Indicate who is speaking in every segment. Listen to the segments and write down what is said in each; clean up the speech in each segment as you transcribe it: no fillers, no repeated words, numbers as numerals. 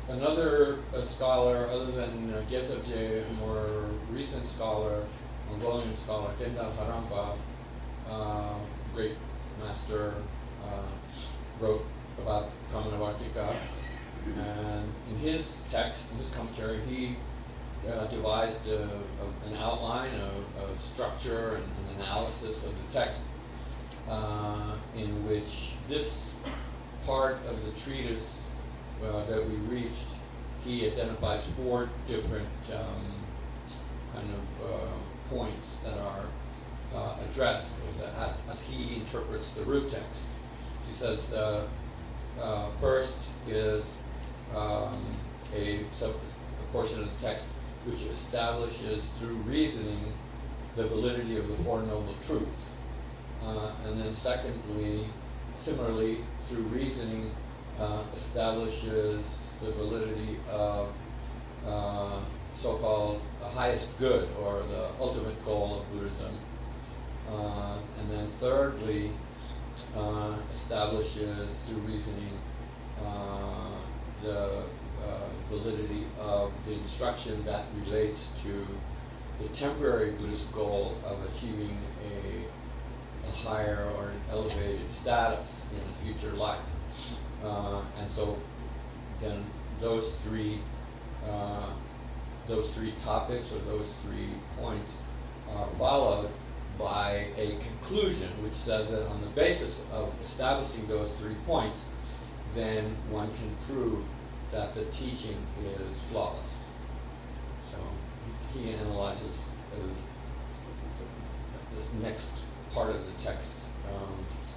Speaker 1: Another scholar, other than Gyumed, a more recent scholar, Mongolian scholar, Tendal Harampa, great master, wrote about Pramanavarttika, and in his text, in his commentary, he devised an outline of structure and an analysis of the text, in which this part of the treatise that we reached, he identifies 4 different points that are addressed as he interprets the root text. He says first is a portion of the text which establishes through reasoning the validity of the Four Noble Truths. And then secondly, similarly, through reasoning, establishes the validity of so-called highest good, or the ultimate goal of Buddhism. And then thirdly, establishes through reasoning the validity of the instruction that relates to the temporary Buddhist goal of achieving a higher or an elevated status in a future life. And so then those three topics, or those 3 points, are followed by a conclusion which says that on the basis of establishing those 3 points, then one can prove that the teaching is flawless. So he analyzes this next part of the text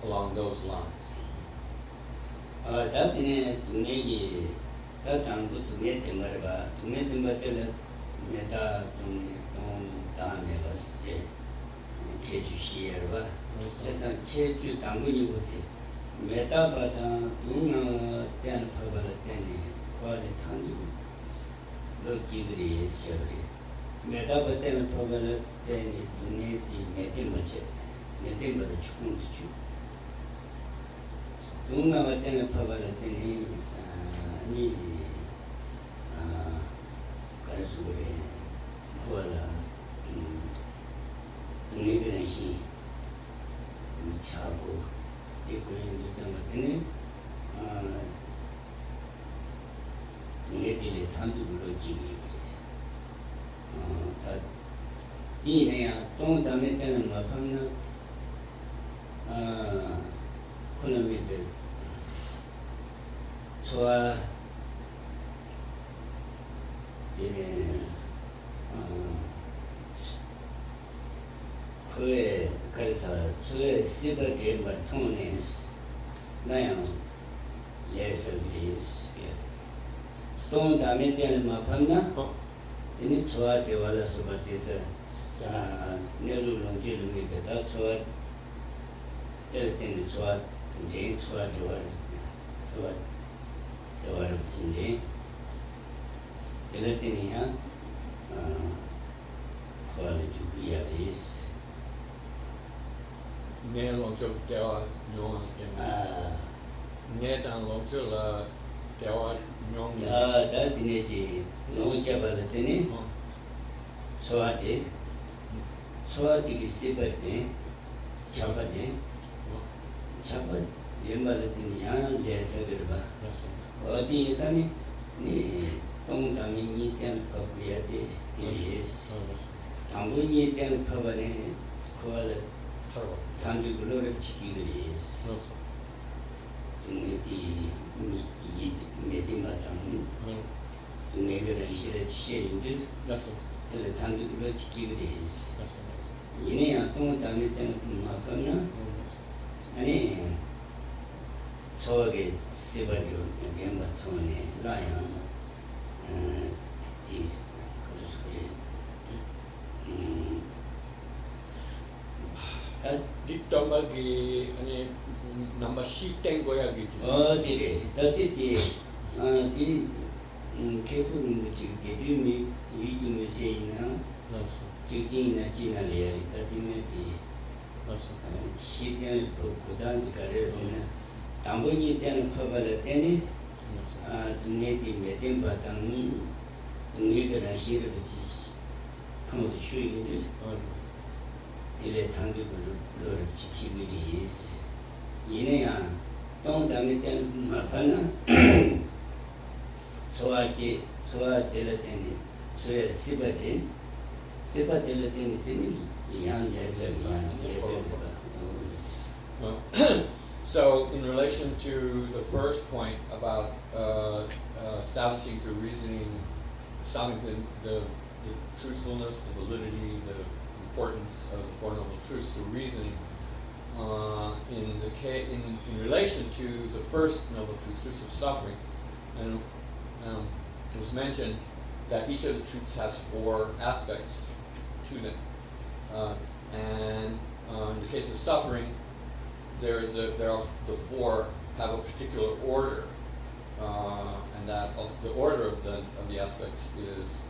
Speaker 1: along those lines.
Speaker 2: That maybe that and to get the Marba, to make the matter meta was Keju just a Keju Tangu Meta but Duna ten Pabalatani, quality Tangu. Logically is surely. Meta but then Pabalatani donate the Medimache, Medimba the Chunchu. Dunga watena Pabalatani ni Karasure Kuala Nibiranshi Chago Equine to Tamatini Netili Tandulogi that Dina don't damage them Mapana Kunamid. So, Silver game but tones, Lion, yes, agrees. Stone damage and Mapana, in its what they were but is Nelu Longilumi, but that's what everything is what James what you are. So what the word of Jinji, the Latinia, quality to be at least.
Speaker 1: Near Longjo Dewa Nyong again. Net and Longjo Dewa Nyong.
Speaker 2: That in it, no Jabalatini. So I did. So I did Sibati, Chabadi, Chabad, Jimbalatinian, yes, Odi Sani, Tom Tamini and Copiati, yes. Tambuni and Pavane, call it Tandu Glory Chikis. To make the Medimatam, to make a shade, that's the Tandu Glory Chikis. Yine Tom Tamitan Mafana, and so is Sibadu, Jampa Tony, Lion, this.
Speaker 1: Diktomagi ani number sheet tengoya gitu.
Speaker 2: Oh, did that's it. The careful which you me, you say now, taking a China layer, she can put down the caressina. Tambuni then cover the tennis, to native Metimba Tamu, to make a sheet which is come to show you. Dilettanti loro Chikiris. Yinea, don't damage them, Mapana. So I get, so I dilettani, so a Sibatin, Sibatin, young yes,
Speaker 1: So, in relation to the first point about establishing through reasoning, establishing the truthfulness, the validity, the importance of the Four Noble Truths through reasoning, in relation to the first Noble Truth, truths of suffering, and it was mentioned that each of the truths has four aspects to them, and in the case of suffering, there are the four have a particular order, and that the order of the aspects is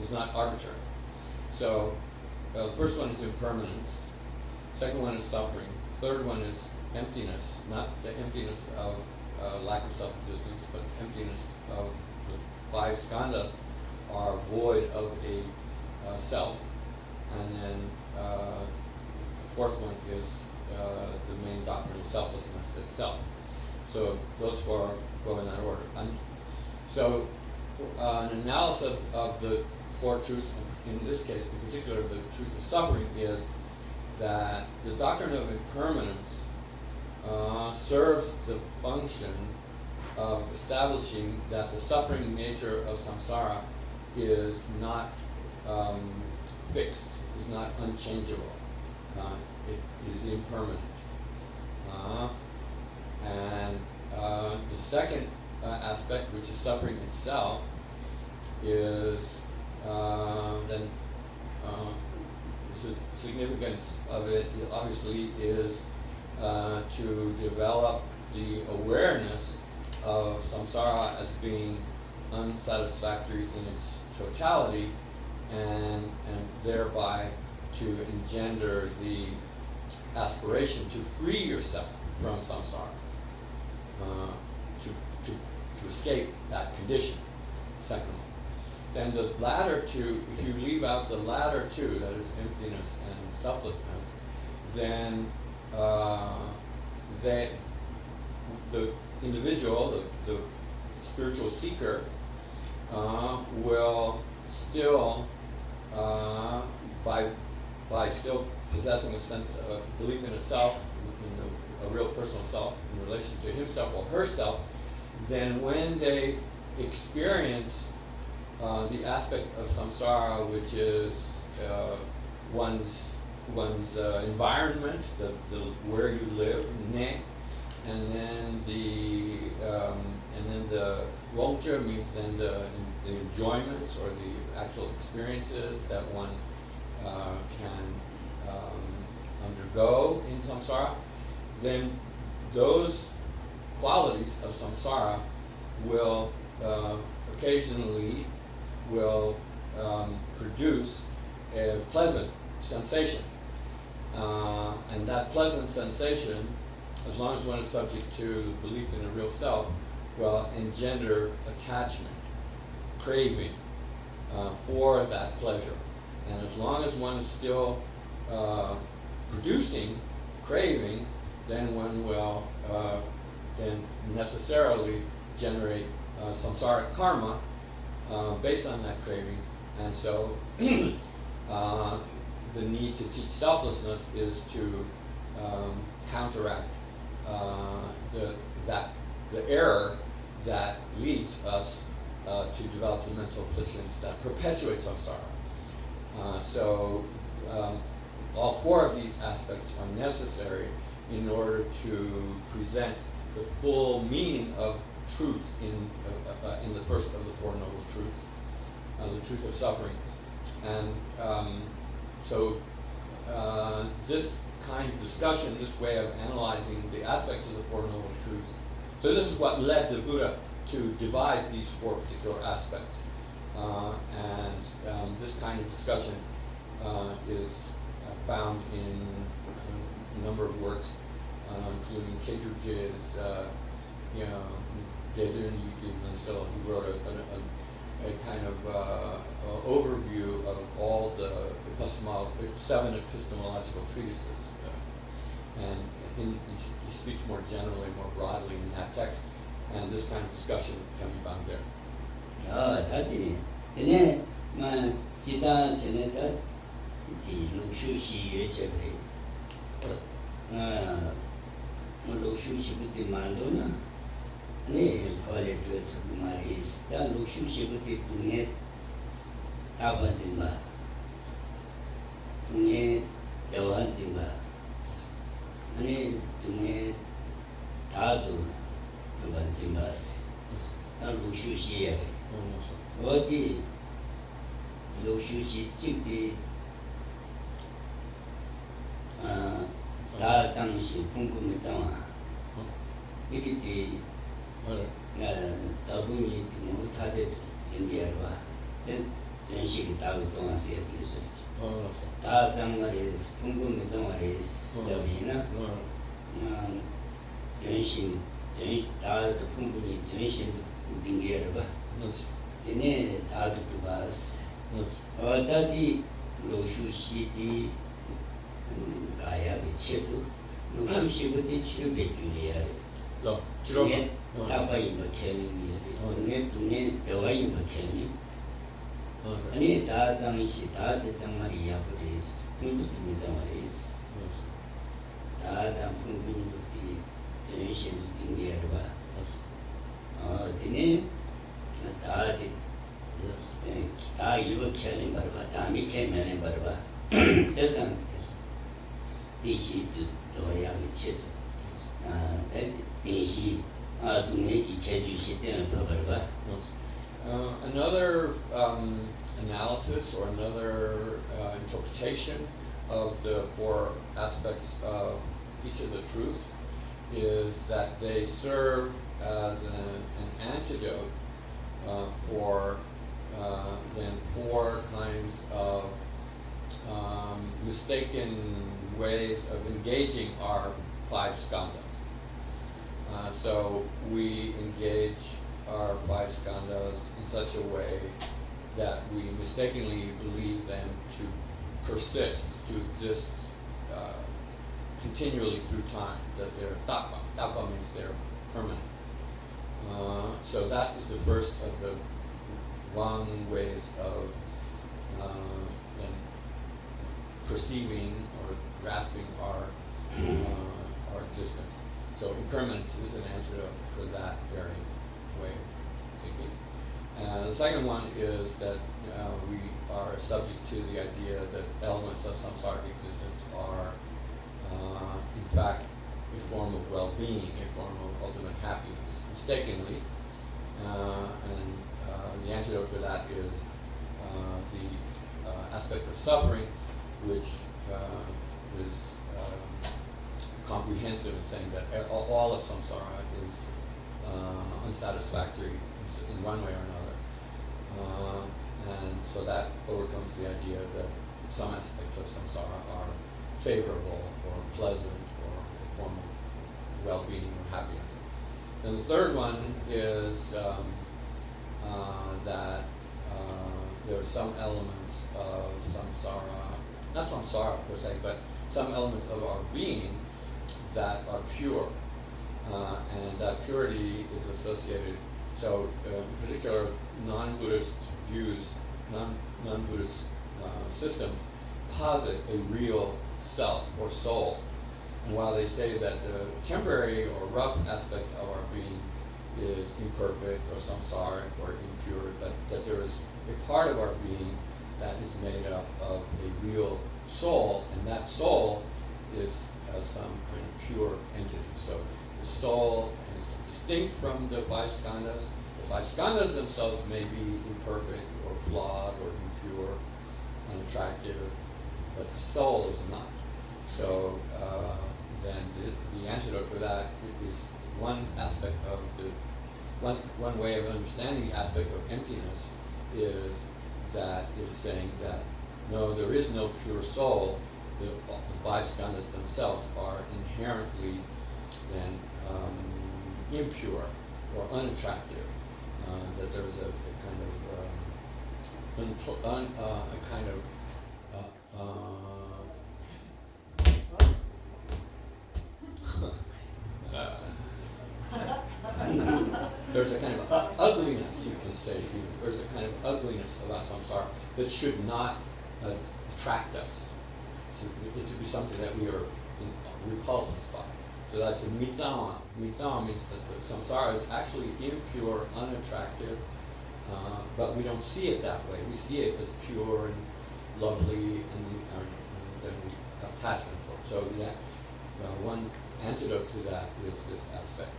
Speaker 1: is not arbitrary. So the first one is impermanence, second one is suffering, third one is emptiness, not the emptiness of lack of self-existence, but the emptiness of the five skandhas are void of a self, and then the fourth one is the main doctrine of selflessness itself. So those four go in that order. And so an analysis of the four truths, in this case, in particular, the truth of suffering, is that the doctrine of impermanence serves the function of establishing that the suffering nature of samsara is not fixed, is not unchangeable. It is impermanent. And the second aspect, which is suffering itself, is then the significance of it obviously is to develop the awareness of samsara as being unsatisfactory in its totality, and thereby to engender the aspiration to free yourself from samsara, to escape that condition. Second one. Then the latter two, if you leave out the latter two, that is emptiness and selflessness, then the individual, the spiritual seeker, will still, by still possessing a sense of belief in a self, in a real personal self, in relation to himself or herself, then when they experience the aspect of samsara, which is one's environment, the where you live, ne, and then the wongcha means then the enjoyments or the actual experiences that one can undergo in samsara, then those qualities of samsara will occasionally produce a pleasant sensation, and that pleasant sensation, as long as one is subject to belief in a real self, will engender attachment, craving for that pleasure. And as long as one is still producing craving, then one will then necessarily generate samsaric karma based on that craving. And so the need to teach selflessness is to counteract the error that leads us to develop the mental afflictions that perpetuate samsara. So all four of these aspects are necessary in order to present the full meaning of truth in the first of the Four Noble Truths, the truth of suffering. And so this kind of discussion, this way of analyzing the aspects of the Four Noble Truths, so this is what led the Buddha to devise these four particular aspects. And this kind of discussion is found in a number of works, including Khensur's, Dedun Yuki, so he wrote a kind of overview of all the 7 epistemological treatises, and he speaks more generally, more broadly in that text, and this kind of discussion can be found there.
Speaker 2: That's it. Then, my Chita Cheneta, the Luxushi Yechepe, Luxushi with the Mandona, ne, call it to Maris, that Luxushi with the Tunet, Abatimba, Tunet, Dawantimba, and Tunet, Tadu, Tubantimbas, that Luxushi. What the Luxushi took the Da Tangshi Punkumitama. Did the Tabuni to Mutade in the Arba. Then she could have done a series. Da Tanga is Punkumitama is Lavina. Then she da the Punkumi, then she in the Arba. Then Tadu to us. Or Tadi Loshushi Gaya with Chetu, Loshushi with the children to the area. Lava in the Kelly, Tunet, the way in the Kelly. And it Tazamishi, Tata Maria Police, Punkumitamaris. Tata Punkum with the ancient in the Arba. Tine. Da you were killing Barba, Tami came in Barba. 세상 대시 도야의 체도 대시 동네기 체주 시대는 법을봐.
Speaker 1: Another analysis or another interpretation of the four aspects of each of the truths is that they serve as an antidote for then four kinds of mistaken ways of engaging our five skandhas. So we engage our five skandhas in such a way that we mistakenly believe them to persist, to exist continually through time, that they're tattva. Tattva means they're permanent. So that is the first of the wrong ways of perceiving or grasping our existence. So impermanence is an antidote for that very way of thinking. The second one is that we are subject to the idea that elements of samsaric existence are in fact a form of well-being, a form of ultimate happiness, mistakenly. And the antidote for that is the aspect of suffering, which is comprehensive in saying that all of samsara is unsatisfactory in one way or another. And so that overcomes the idea that some aspects of samsara are favorable or pleasant or a form of well-being or happiness. Then the third one is that there are some elements of samsara, not samsara per se, but some elements of our being that are pure. And that purity is associated, so in particular non-Buddhist views, non-Buddhist systems posit a real self or soul. And while they say that the temporary or rough aspect of our being is imperfect or samsaric or impure, but that there is a part of our being that is made up of a real soul, and that soul is some kind of pure entity. So the soul is distinct from the five skandhas. The five skandhas themselves may be imperfect or flawed or impure, unattractive, but the soul is not. So then the antidote for that is one aspect of one way of understanding the aspect of emptiness is that it is saying that no, there is no pure soul. The five skandhas themselves are inherently then impure or unattractive. That there is a there's a kind of ugliness, you can say. There's a kind of ugliness about samsara that should not attract us. It to be something that we are repulsed by. So that's a mitsama. Mitsama means that the samsara is actually impure, unattractive, but we don't see it that way. We see it as pure and lovely, and then we have attachment for it. So that one antidote to that is this aspect.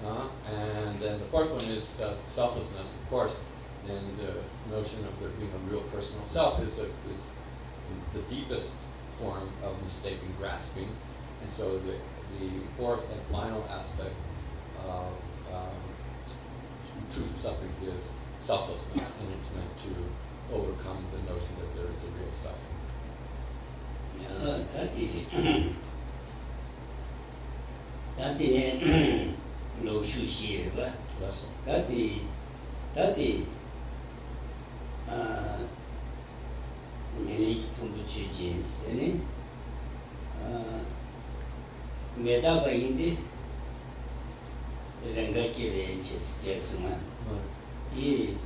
Speaker 1: And then the fourth one is selflessness, of course. And the notion of there being a real personal self is the deepest form of mistaken grasping. And so the fourth and final aspect of truth of suffering is selflessness, and it's meant to overcome the notion that there is a real self.
Speaker 2: Medaba indi rangaki ve chesjekuma di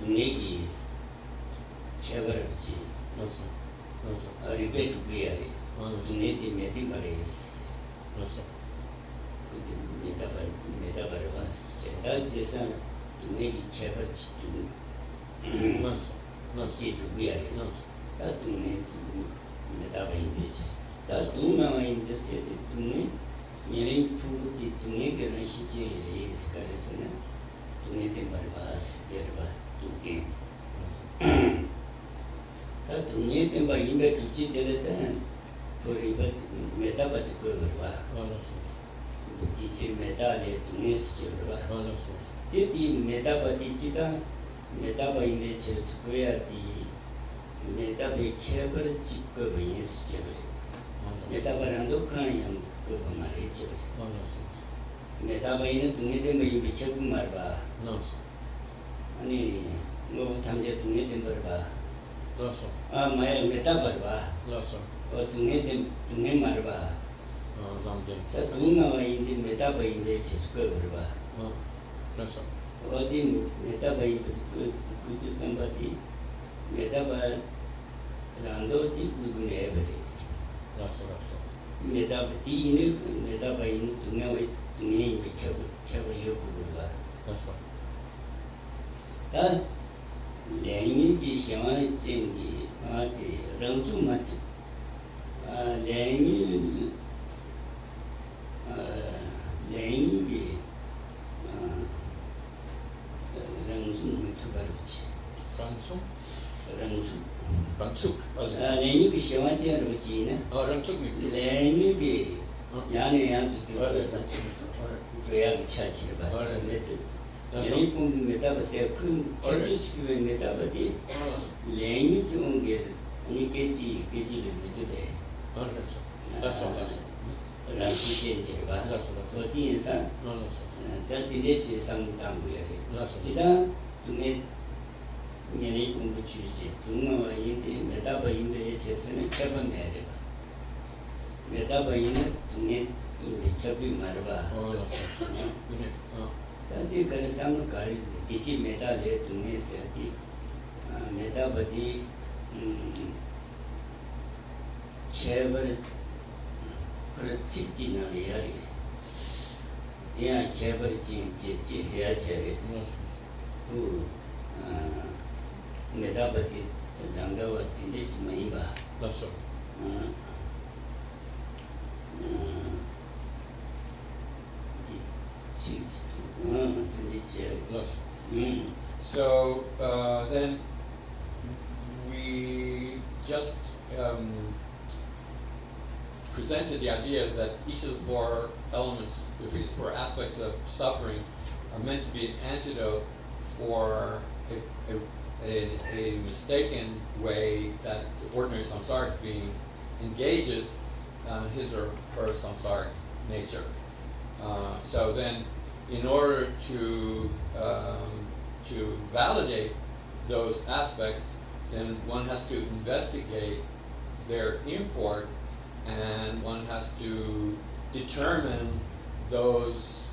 Speaker 2: negi chevarchi repeat biari neti meti pares medaba was cheta jesa 동네기 제버지 좀
Speaker 1: Nonso. Nonso.
Speaker 2: 지도비야.
Speaker 1: Nonso.
Speaker 2: 다 동네 메타바인데지. 다 동나와인데서 동네 예린 푸르지 동네 그런 시제에 스카레스는 동네 템발바스 여러분 두개. 다 동네 템발 임베 두지 되는 거리가 메타바지 거가.
Speaker 1: Nonso.
Speaker 2: 지치 메타레 동네스 저가.
Speaker 1: Nonso.
Speaker 2: 이 메타바디지다 메타바인데 스퀘어디 메타베 체벌 직급의 인스죠. 메타바란도 그냥 그 말이죠.
Speaker 1: Nonso.
Speaker 2: 메타바인은 동네된 거 이미 조금 말봐.
Speaker 1: Nonso.
Speaker 2: 아니 뭐 탐제 동네된 걸 봐.
Speaker 1: Nonso.
Speaker 2: 아 마야 메타바 봐.
Speaker 1: Nonso.
Speaker 2: 동네된 동네 말봐.
Speaker 1: Namden.
Speaker 2: 자 동나와인데 메타바인데 스퀘어 봐.
Speaker 1: Nonso.
Speaker 2: 어디 메타바인 그 상바디 메타바 란도지 누구네 버리.
Speaker 1: Nonso.
Speaker 2: 메타바디는 메타바인 동네의 동네에 비켜버 요구가.
Speaker 1: Nonso.
Speaker 2: 다 랭이지 시험하는 쟁기 아지 랑주 맞지. 랭이 랭이 랑주 무투바르지.
Speaker 1: Rangsuk.
Speaker 2: 랑주
Speaker 1: Rangsuk.
Speaker 2: 랭이 시험하지 않으지네.
Speaker 1: Rangsuk.
Speaker 2: 랭이 야네 야도
Speaker 1: Rangsuk.
Speaker 2: 그래야 차치를 봐. 랭이 품 메타바세 큰 체주식의 메타바디 랭이 좋은 게 아니 깨지를 믿으래.
Speaker 1: Nonso.
Speaker 2: 랑시제제 봐. 어디에서
Speaker 1: Nonso.
Speaker 2: 단디레지 상담부야.
Speaker 1: Nonso.
Speaker 2: 지다 동네 년이 공부 주지. 동나와 인데 메타바인데 제스는 개발해야 돼. 메타바인은 동네 인데 개비 말봐.
Speaker 1: Nonso.
Speaker 2: 단디 그 상을 가리 디지 메타레 동네에서 디 메타바디 제발 그래 직진을 해야 돼. 대한 제발 지세야 제 그 메타바디 장가와 디지 많이 봐.
Speaker 1: Nonso. So then we just presented the idea that each of the four elements, each of the four aspects of suffering are meant to be an antidote for a mistaken way that the ordinary samsaric being engages his or her samsaric nature. So then, in order to validate those aspects, then one has to investigate their import, and one has to determine those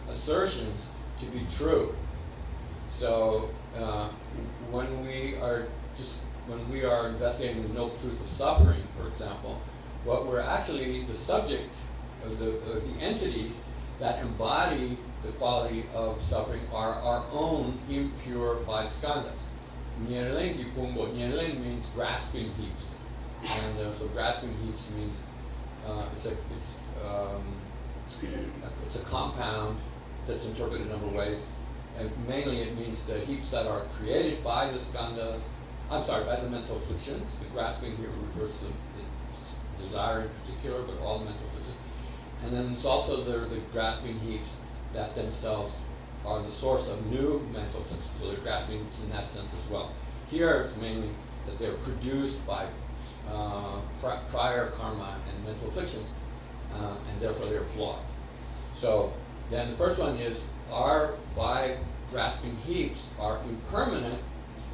Speaker 1: assertions to be true. So when we are investigating the noble truth of suffering, for example, what we're actually the subject of the entities that embody the quality of suffering are our own impure five skandhas. Nyerling Yipumbo. Nyerling means grasping heaps, and so grasping heaps means it's a compound that's interpreted a number of ways, and mainly it means the heaps that are created by the skandhas. By the mental afflictions. The grasping here refers to the desire in particular, but all mental afflictions. And then it's also the grasping heaps that themselves are the source of new mental afflictions. So they're grasping heaps in that sense as well. Here it's mainly that they're produced by prior karma and mental afflictions, and therefore they're flawed. So then the first one is our five grasping heaps are impermanent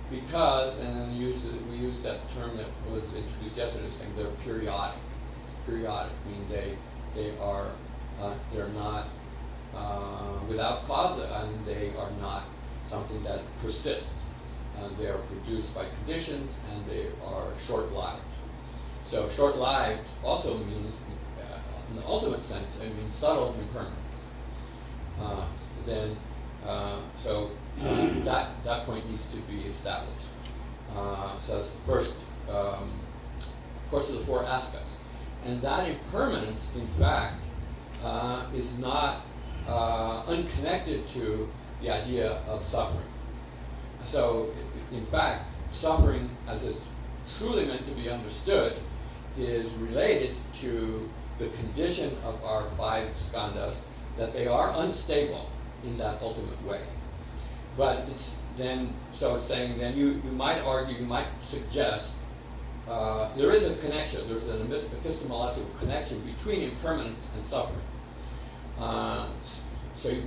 Speaker 1: because, and then we used that term that was introduced yesterday, saying they're periodic. Periodic, meaning they're not without cause, and they are not something that persists. They are produced by conditions, and they are short-lived. So short-lived also means, in the ultimate sense, it means subtle impermanence. Then That point needs to be established. So that's the first of the four aspects. And that impermanence, in fact, is not unconnected to the idea of suffering. So, in fact, suffering, as is truly meant to be understood, is related to the condition of our five skandhas, that they are unstable in that ultimate way. But it's saying then you might argue, you might suggest, there is a connection, there's an epistemological connection between impermanence and suffering. So you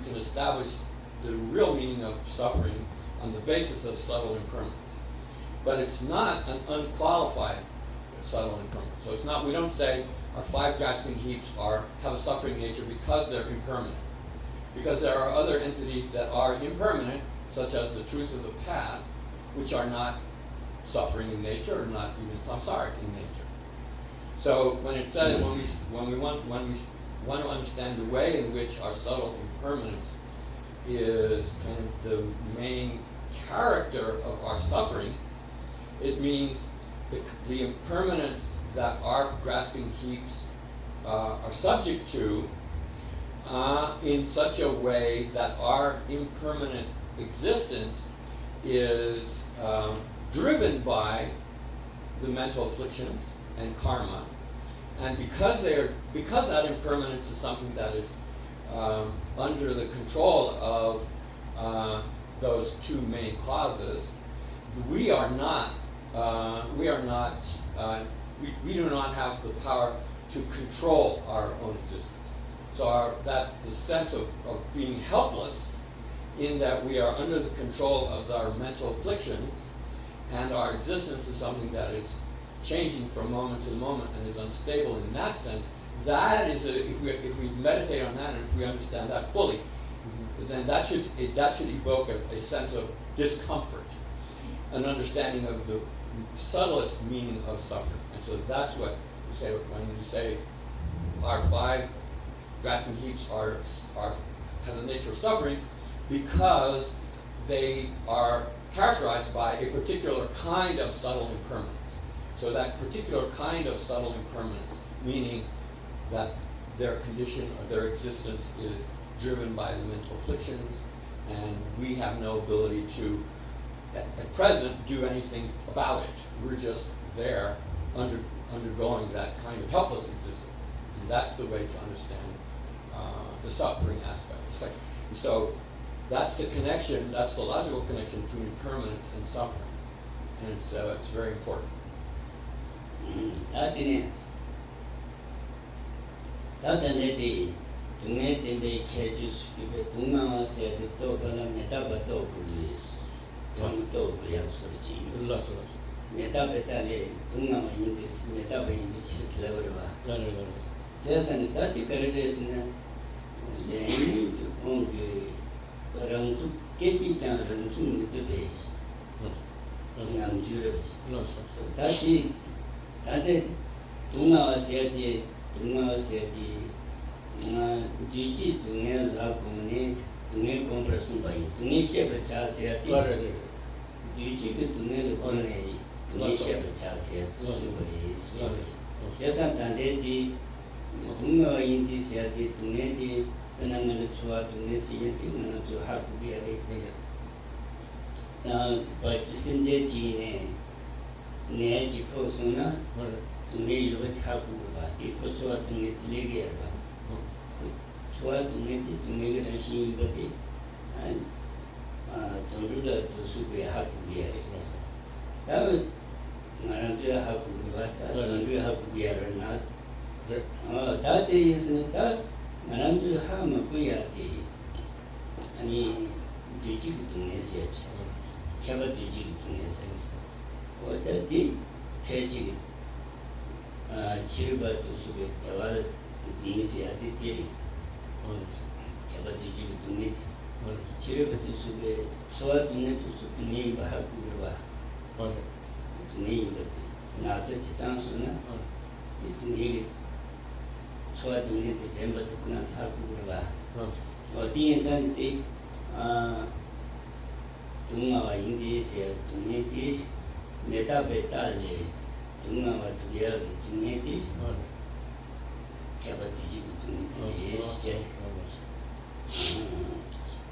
Speaker 1: can establish the real meaning of suffering on the basis of subtle impermanence. But it's not an unqualified subtle impermanence. So it's not, we don't say our five grasping heaps have a suffering nature because they're impermanent. Because there are other entities that are impermanent, such as the truth of the path, which are not suffering in nature or not even samsaric in nature. So when it says, when we want to understand the way in which our subtle impermanence is kind of the main character of our suffering, it means the impermanence that our grasping heaps are subject to in such a way that our impermanent existence is driven by the mental afflictions and karma, and because that impermanence is something that is under the control of those two main causes, we do not have the power to control our own existence. So the sense of being helpless in that we are under the control of our mental afflictions, and our existence is something that is changing from moment to moment and is unstable in that sense. That is, if we meditate on that and if we understand that fully, then that should evoke a sense of discomfort, an understanding of the subtlest meaning of suffering. And so that's what you say when you say our five grasping heaps have the nature of suffering, because they are characterized by a particular kind of subtle impermanence. So that particular kind of subtle impermanence, meaning that their condition or their existence is driven by the mental afflictions, and we have no ability to, at present, do anything about it. We're just there undergoing that kind of helpless existence. And that's the way to understand the suffering aspect. So that's the connection, that's the logical connection between impermanence and suffering. And it's very important.
Speaker 2: Dungawa English, Duneti, Metabetali, Dungawa together, Duneti, Chabati, Duneti,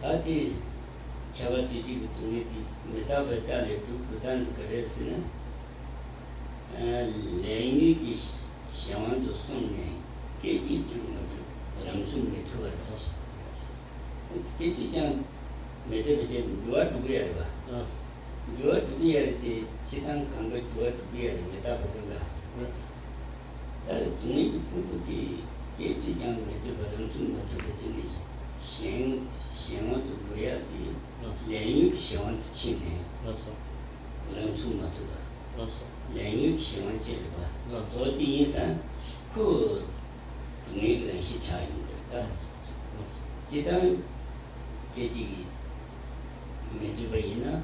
Speaker 2: Tati, Chabati, Duneti, Metabetali, Putan Caresina, Language is Shawan to Sunday, Katie, Ramsum Network. Katie Medicine, do what to be a do what to be a chicken convert to what to be a metapatanga. That to me, the Katie young metabolism of the Chinese, Shang, Shawan to reality, Language Shawan to Chine, Ramsum Matuba, Language Shawan Jelba, so the instant could to make the Shichai. Chitan Katie. Medjubina,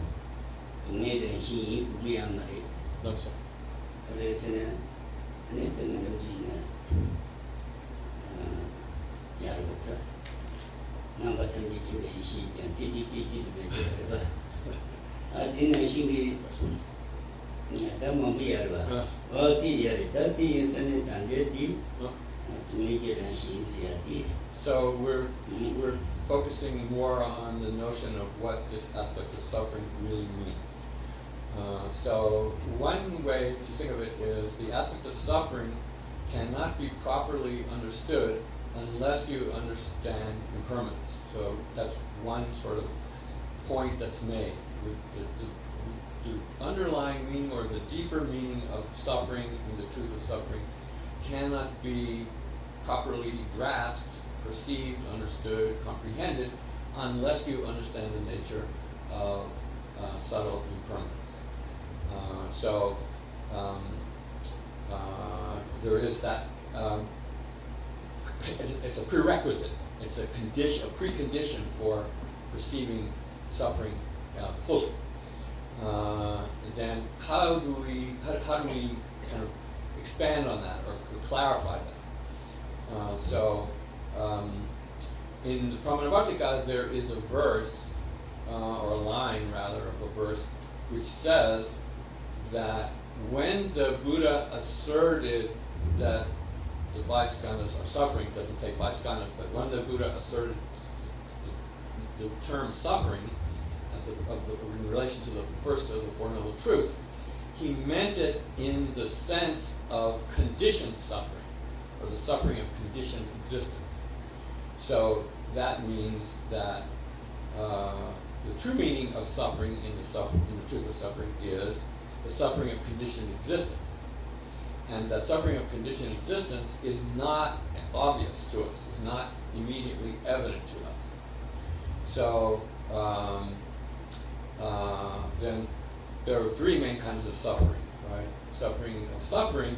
Speaker 2: made and she would be unmarried. Listener, Nathan Regina Yarbuka. Number 22, she and Tiji the I didn't see the Mobiarba. All the year 30 years and 30 to make it and she's here.
Speaker 1: So we're focusing more on the notion of what this aspect of suffering really means. So one way to think of it is the aspect of suffering cannot be properly understood unless you understand impermanence. So that's one sort of point that's made. The underlying meaning or the deeper meaning of suffering and the truth of suffering cannot be properly grasped, perceived, understood, comprehended, unless you understand the nature of subtle impermanence. So there is that. It's a prerequisite. It's a condition, a precondition for perceiving suffering fully. Then how do we kind of expand on that or clarify that? In the Pramanavarttika, there is a verse, or a line rather, of a verse, which says that when the Buddha asserted that the five skandhas are suffering, it doesn't say five skandhas, but when the Buddha asserted the term suffering as in relation to the first of the Four Noble Truths, he meant it in the sense of conditioned suffering, or the suffering of conditioned existence. So that means that the true meaning of suffering in the truth of suffering is the suffering of conditioned existence. And that suffering of conditioned existence is not obvious to us, it's not immediately evident to us. So then there are three main kinds of suffering, right? Suffering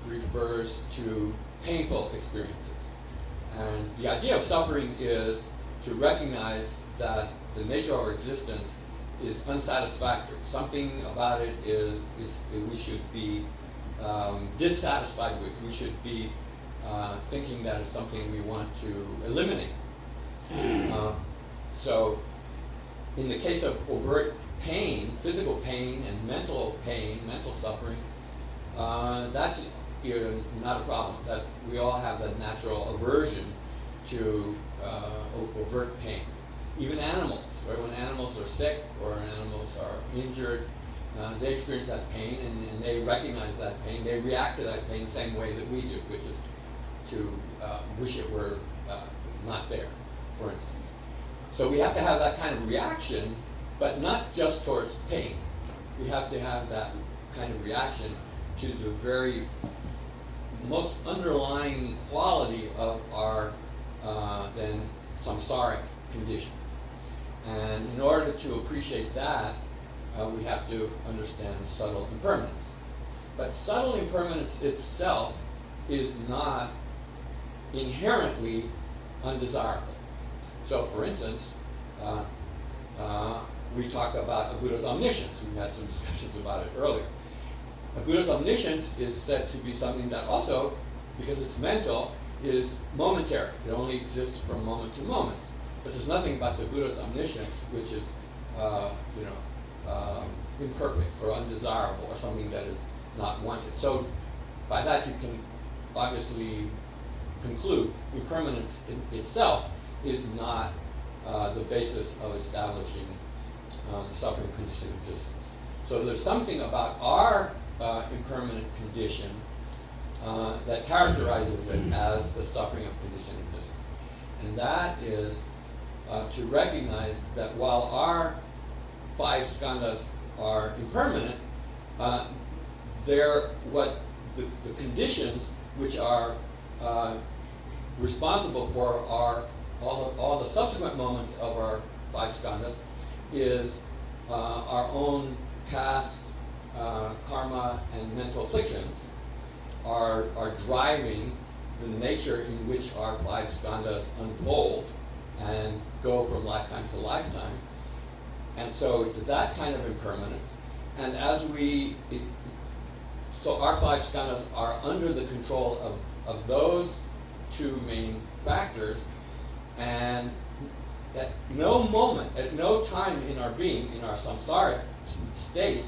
Speaker 1: refers to painful experiences. And the idea of suffering is to recognize that the nature of our existence is unsatisfactory. Something about it is we should be dissatisfied with. We should be thinking that it's something we want to eliminate. So in the case of overt pain, physical pain and mental pain, mental suffering, that's not a problem. That we all have that natural aversion to overt pain. Even animals, right? When animals are sick or animals are injured, they experience that pain and they recognize that pain. They react to that pain the same way that we do, which is to wish it were not there, for instance. So we have to have that kind of reaction, but not just towards pain. We have to have that kind of reaction to the very most underlying quality of our then samsaric condition. And in order to appreciate that, we have to understand subtle impermanence. But subtle impermanence itself is not inherently undesirable. So, for instance, we talk about a Buddha's omniscience. We had some discussions about it earlier. A Buddha's omniscience is said to be something that also, because it's mental, is momentary. It only exists from moment to moment. but there's nothing about the Buddha's omniscience which is, imperfect or undesirable or something that is not wanted. So by that you can obviously conclude impermanence itself is not the basis of establishing the suffering condition of existence. So there's something about our impermanent condition that characterizes it as the suffering of conditioned existence. And that is to recognize that while our 5 skandhas are impermanent, they're what the conditions which are responsible for all the subsequent moments of our 5 skandhas is our own past karma and mental afflictions are driving the nature in which our 5 skandhas unfold and go from lifetime to lifetime. And so it's that kind of impermanence. And so our 5 skandhas are under the control of those 2 main factors, and at no moment, at no time in our being, in our samsaric state,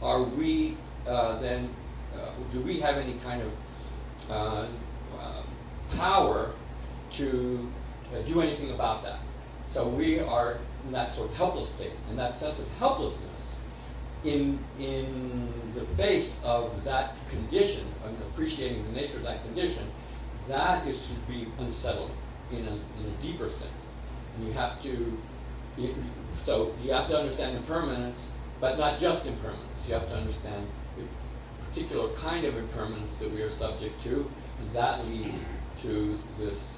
Speaker 1: are we do we have any kind of power to do anything about that. So we are in that sort of helpless state, and that sense of helplessness in the face of that condition, and appreciating the nature of that condition, that is to be unsettling in a deeper sense. And you have to understand impermanence, but not just impermanence. You have to understand the particular kind of impermanence that we are subject to, and that leads to this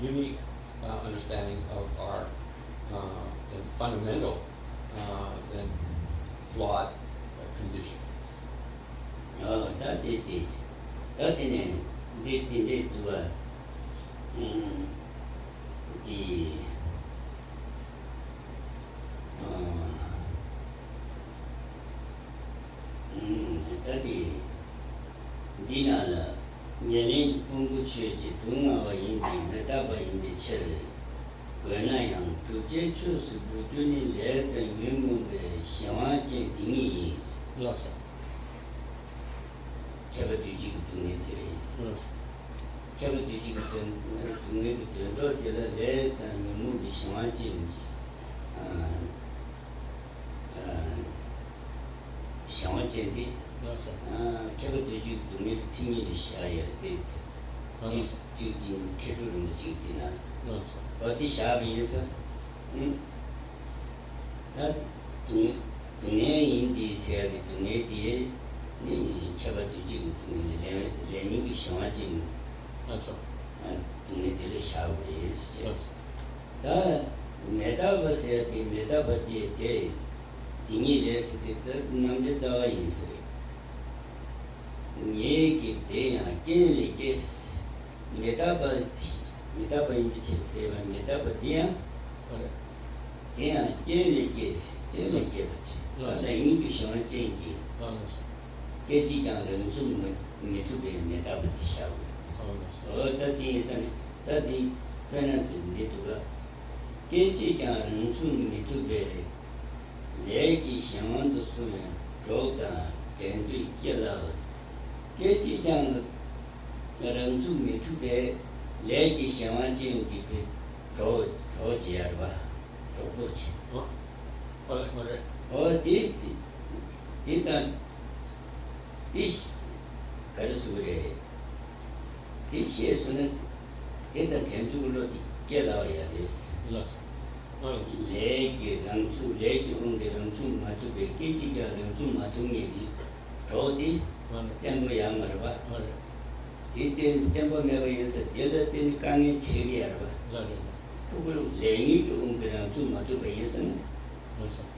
Speaker 1: unique understanding of our fundamental and flawed condition.
Speaker 2: That is this. That is this to the tadi dinala nyalin pungu cheji dunga wa indi metaba indi chel gona yang tuje chus bujuni le de yungu de xiawa je dingi
Speaker 1: Yes.
Speaker 2: keba tuji dungi tere keba tuji dungi do de le de yungu de xiawa je xiawa je di keba tuji dungi tingi de xiaya de ji keru de ji dina 어디 샤비에서 나 동네 인디 세야기 동네 뒤에 니 쳐봐주지 레니기 상하지
Speaker 1: 맞아.
Speaker 2: 동네 뒤에 샤브리에서 다 메타버스에 디 메타버티에 대 딩이 됐을 때 남자자와 인수리 얘기 대야 깨리게 메타버스 metapa indice seva metapa dia kelegesi asa ingi shona chengi keji dan rensu metube metapa tishawu tati isane tati penatu detuga keji dan rensu metube leki shona dosune rota tendu ikelawas keji dan rensu metube leki xiawan jing di pe zhou jie ba zhou bu qi di dan di kai su re di xie su ne di dan chen du lo di ge lao ya des leki rang su leki ong de rang su ma tu be ge ji ja rang su ma tu ni di zhou di yang mo yang ba Dite tempo meva yesa dela teni kange chevi arba. Kukulu lengi ki umpira tu matu ba yesa ne.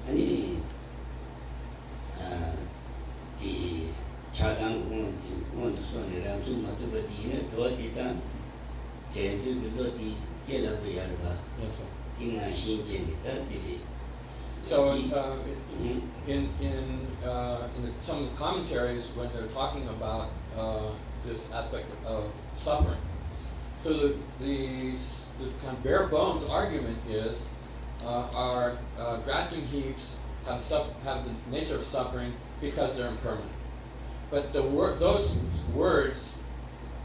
Speaker 2: Ani di chadang undu sone ram tu matu ba di ne do di ta jendu lo di gela ba yarba. Tinga shin jeni ta di.
Speaker 1: So in some commentaries when they're talking about this aspect of suffering, So the kind of bare bones argument is our grasping heaps have the nature of suffering because they're impermanent. But those words,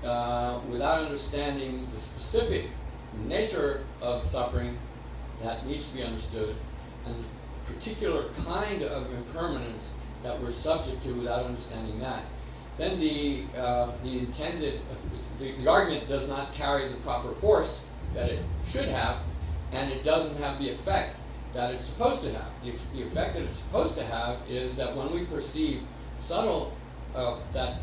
Speaker 1: without understanding the specific nature of suffering that needs to be understood, and the particular kind of impermanence that we're subject to without understanding that, then the argument does not carry the proper force that it should have, and it doesn't have the effect that it's supposed to have. The effect that it's supposed to have is that when we perceive subtle that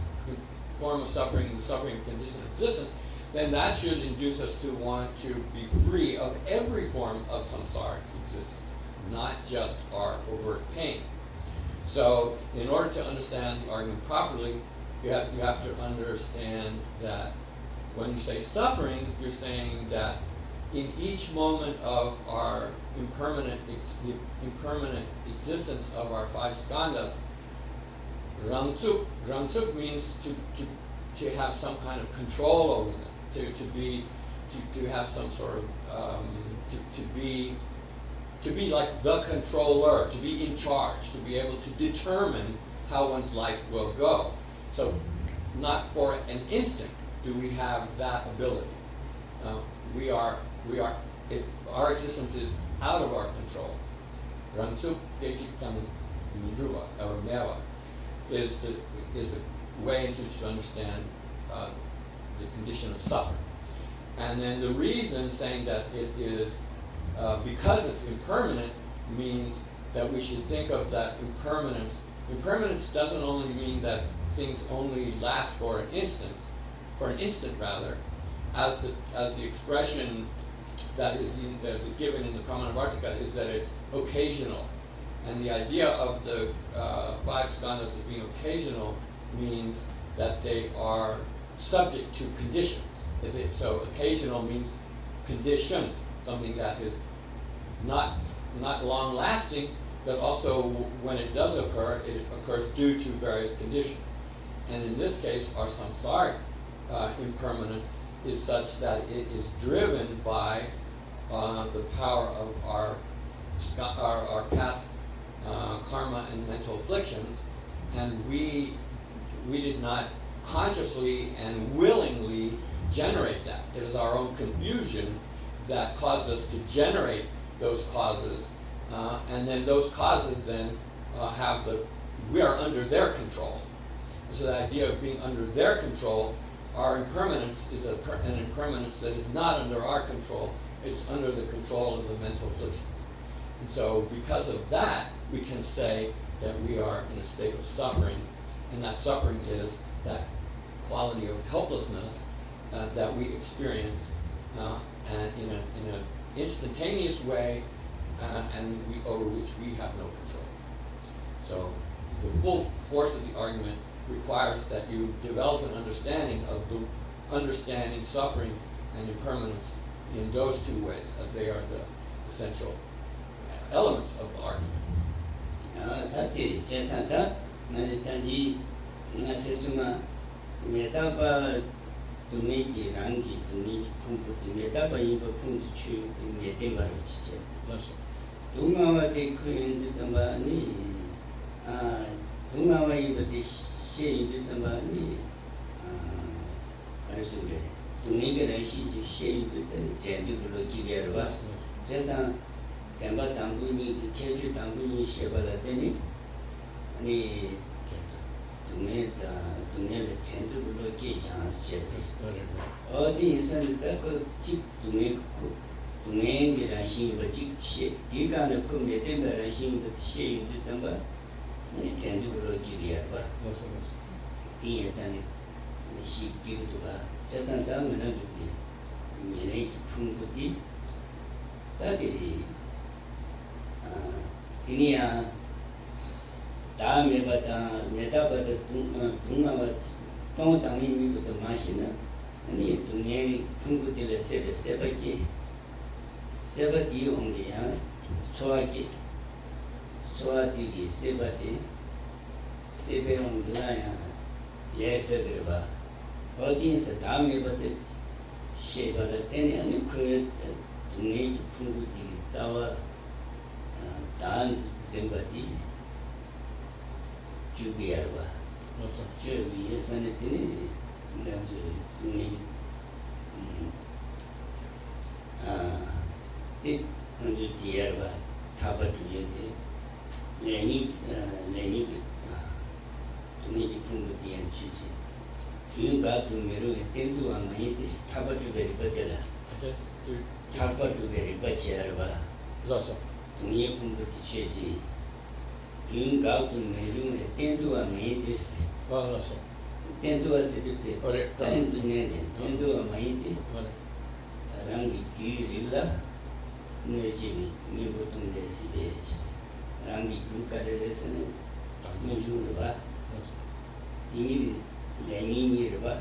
Speaker 1: form of suffering, the suffering of condition of existence, then that should induce us to want to be free of every form of samsaric existence, not just our overt pain. So, in order to understand the argument properly, you have to understand that when you say suffering, you're saying that in each moment of our impermanent existence of our five skandhas, rangtuk means to have some kind of control over them, to have some sort of to be like the controller, to be in charge, to be able to determine how one's life will go. So, not for an instant do we have that ability. Our existence is out of our control. Rangtuk dejiktam midruva, or meva, is the way in which to understand the condition of suffering. And then the reason saying that it is because it's impermanent means that we should think of that impermanence. Impermanence doesn't only mean that things only last for an instant rather, as the expression that is given in the Pramanavarttika is that it's occasional. And the idea of the five skandhas as being occasional means that they are subject to conditions. So occasional means conditioned, something that is not long lasting, but also when it does occur, it occurs due to various conditions. And in this case, our samsaric impermanence is such that it is driven by the power of our past karma and mental afflictions, and we did not consciously and willingly generate that. It is our own confusion that caused us to generate those causes, and then those causes then we are under their control. So the idea of being under their control, our impermanence is an impermanence that is not under our control. It's under the control of the mental afflictions. And so because of that, we can say that we are in a state of suffering, and that suffering is that quality of helplessness that we experience and in an instantaneous way, and over which we have no control. So the full force of the argument requires that you develop an understanding of the understanding suffering and impermanence in those two ways, as they are the essential elements of the argument.
Speaker 2: Jampa tambuni, Khensur tambuni shebala teni, ani tunela tentu lo ke chance chepe. Odi insan ta ko chik tunge rashi ba chik she, di kana ko mete ba rashi ba she yu tamba, ani tentu lo ke ya ba. Di insan shi ki to ba, jasan ta mena du ni mene ki phung ko di. Tadi Tinia Mebata, Metabata, Tungavat, Tongtami with the machine, and you to name Tungutilla Sebaki, Sebati only, Soaki, Soati, Sebati, Sebe on Glaya, yes, River. Audience at Dami, but 시에바다 때문에 아니 그 동네 풍부지 자와 다한 zemba디 주비야와 저 위에서는 되는 그래서 동네 이 먼저 지야와 타바주예지 레니 동네 풍부지한 취지 이가 동네로 땡도 안 많이 타바주들이 버텨라 타바주들이 버텨라
Speaker 1: Lots of.
Speaker 2: 동네 풍부지 취지 이가 동네로 땡도 안 많이
Speaker 1: Lots of.
Speaker 2: 땡도 왔을 때
Speaker 1: 그래.
Speaker 2: 땡도 안 많이 랑기 기리라 내지 미보통 데시베 랑기 군가르에서는 민주를 봐 이미 레니니를 봐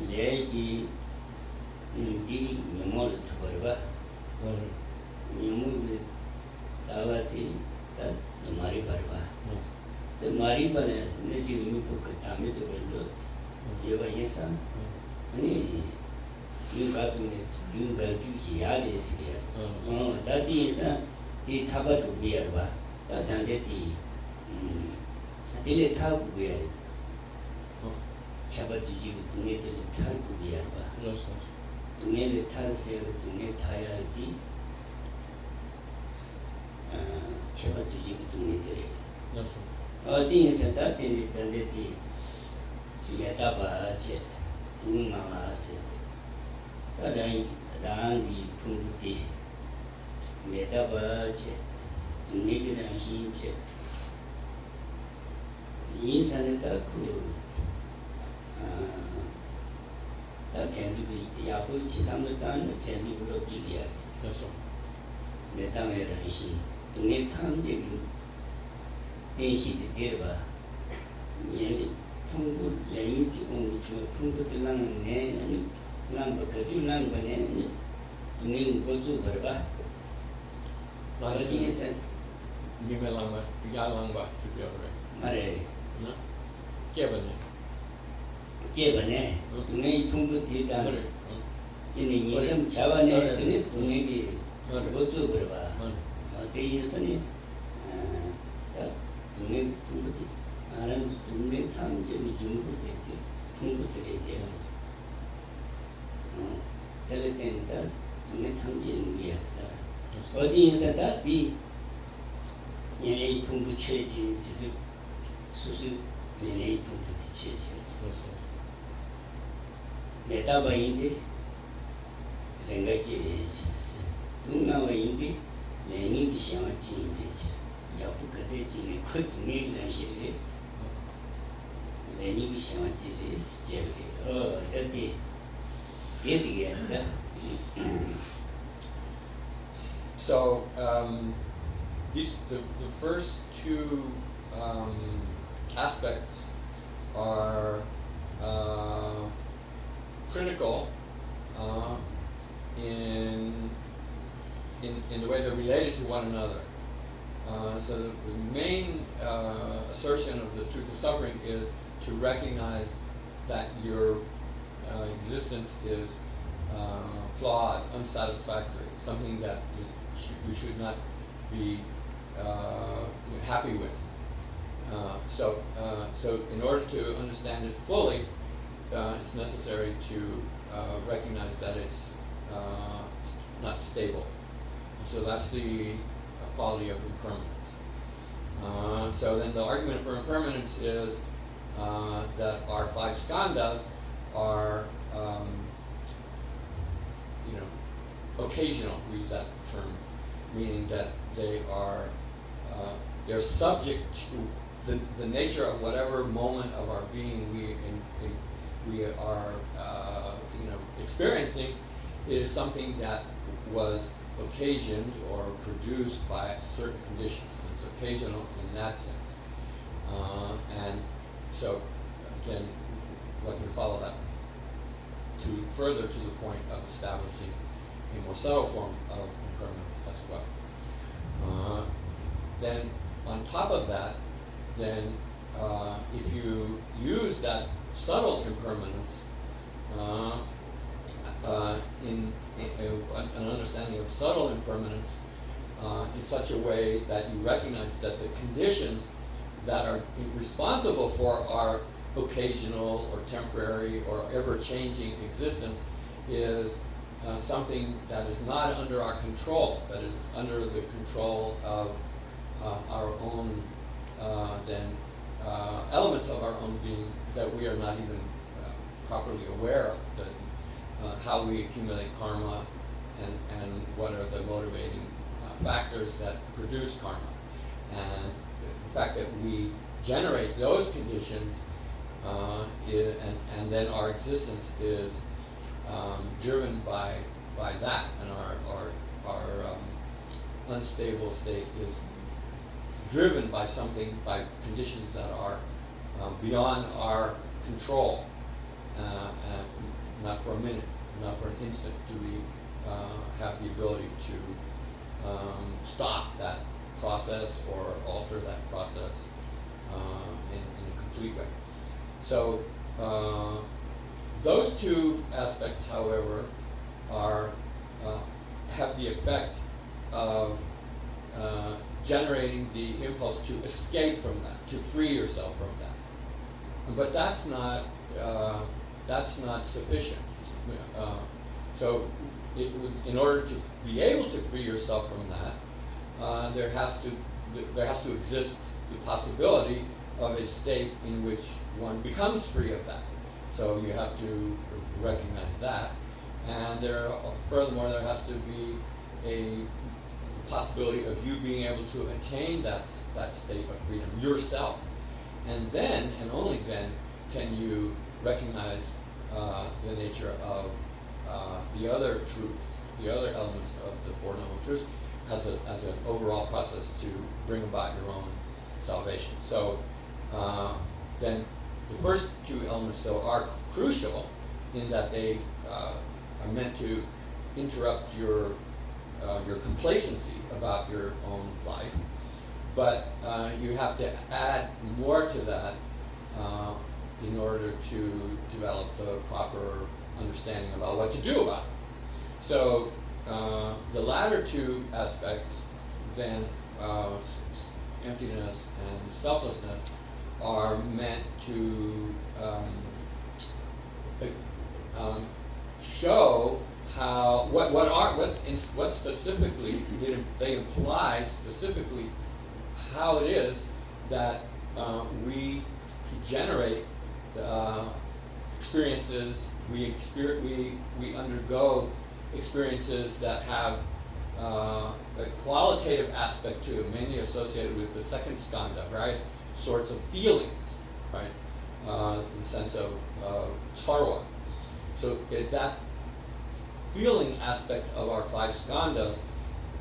Speaker 2: 레기 디 명모를 쳐버려 봐 명모를 사와티 다 말이 봐 그 말이 봐네 내지 미보 그 다음에 또 별로 얘가 해서 아니 윤가 주지 야데스야. 다디에서 디 타바도 비야바. 다단데디 딜레 타고 비야. 샤바지지 동네들 타고 비야바.
Speaker 1: Lots of.
Speaker 2: 동네를 타세요. 동네 타야지. 샤바지지 동네들이.
Speaker 1: Lots of.
Speaker 2: 어디에서 다디 단데디 메타바체 응마와세. 다랑이 풍부디 메타바체 동네기랑 신체 인산에 딱그 다 견디비 야부 지상을 따는 견디부로 기기야
Speaker 1: Lots of.
Speaker 2: 메타메랑 신 동네 탐지기 대시대 데려봐 얘는 풍부 레인지 공부 풍부들랑 내 랑바 그들 랑바네 ning gozu berba
Speaker 1: Nasi
Speaker 2: sen
Speaker 1: Gimelangba, Yalangba, Superiore.
Speaker 2: mare
Speaker 1: No? Kevane.
Speaker 2: kebane tunai thumbu thita
Speaker 1: Mare.
Speaker 2: jini yedam chawane tuni tunai bi
Speaker 1: Mare.
Speaker 2: gozu berba
Speaker 1: Mare.
Speaker 2: te yesani ta tunai thumbu thita aram tunai tham jini jumbu thita thumbu thita teleten ta tunai tham jini yata 어디에서 다디 얘네 풍부 체질 수수 얘네 풍부 체질 메타바인데 생각이 누나와인데 얘네 기상하지인데 야부 그대지니 크게 난시레스 얘네 기상하지레스 제르 다디 예시게다
Speaker 1: So the first two aspects are critical in the way they're related to one another. So the main assertion of the truth of suffering is to recognize that your existence is flawed, unsatisfactory, something that you should not be happy with. So in order to understand it fully, it's necessary to recognize that it's not stable. So that's the quality of impermanence. So then the argument for impermanence is that our five skandhas are occasional, we use that term, meaning that they are they're subject to the nature of whatever moment of our being we are experiencing is something that was occasioned or produced by certain conditions. And it's occasional in that sense, and so again, one can follow that to further to the point of establishing a more subtle form of impermanence as well. Then on top of that, then if you use that subtle impermanence in an understanding of subtle impermanence in such a way that you recognize that the conditions that are responsible for our occasional or temporary or ever-changing existence is something that is not under our control, that is under the control of our own elements of our own being that we are not even properly aware of, how we accumulate karma and what are the motivating factors that produce karma. And the fact that we generate those conditions and then our existence is driven by that, and our unstable state is driven by conditions that are beyond our control. Not for a minute, not for an instant do we have the ability to stop that process or alter that process in a complete way. So those two aspects, however, have the effect of generating the impulse to escape from that, to free yourself from that. But that's not sufficient. So in order to be able to free yourself from that, there has to exist the possibility of a state in which one becomes free of that. So you have to recognize that, and furthermore there has to be the possibility of you being able to attain that state of freedom yourself, and then and only then can you recognize the nature of the other truths, the other elements of the Four Noble Truths as an overall process to bring about your own salvation. So then the first two elements, though, are crucial in that they are meant to interrupt your complacency about your own life, but you have to add more to that in order to develop the proper understanding about what to do about it. So the latter two aspects, then emptiness and selflessness, are meant to show how what specifically they imply specifically how it is that we generate experiences, we undergo experiences that have a qualitative aspect to it, mainly associated with the second skandha, various sorts of feelings, right? The sense of sarva. So that feeling aspect of our five skandhas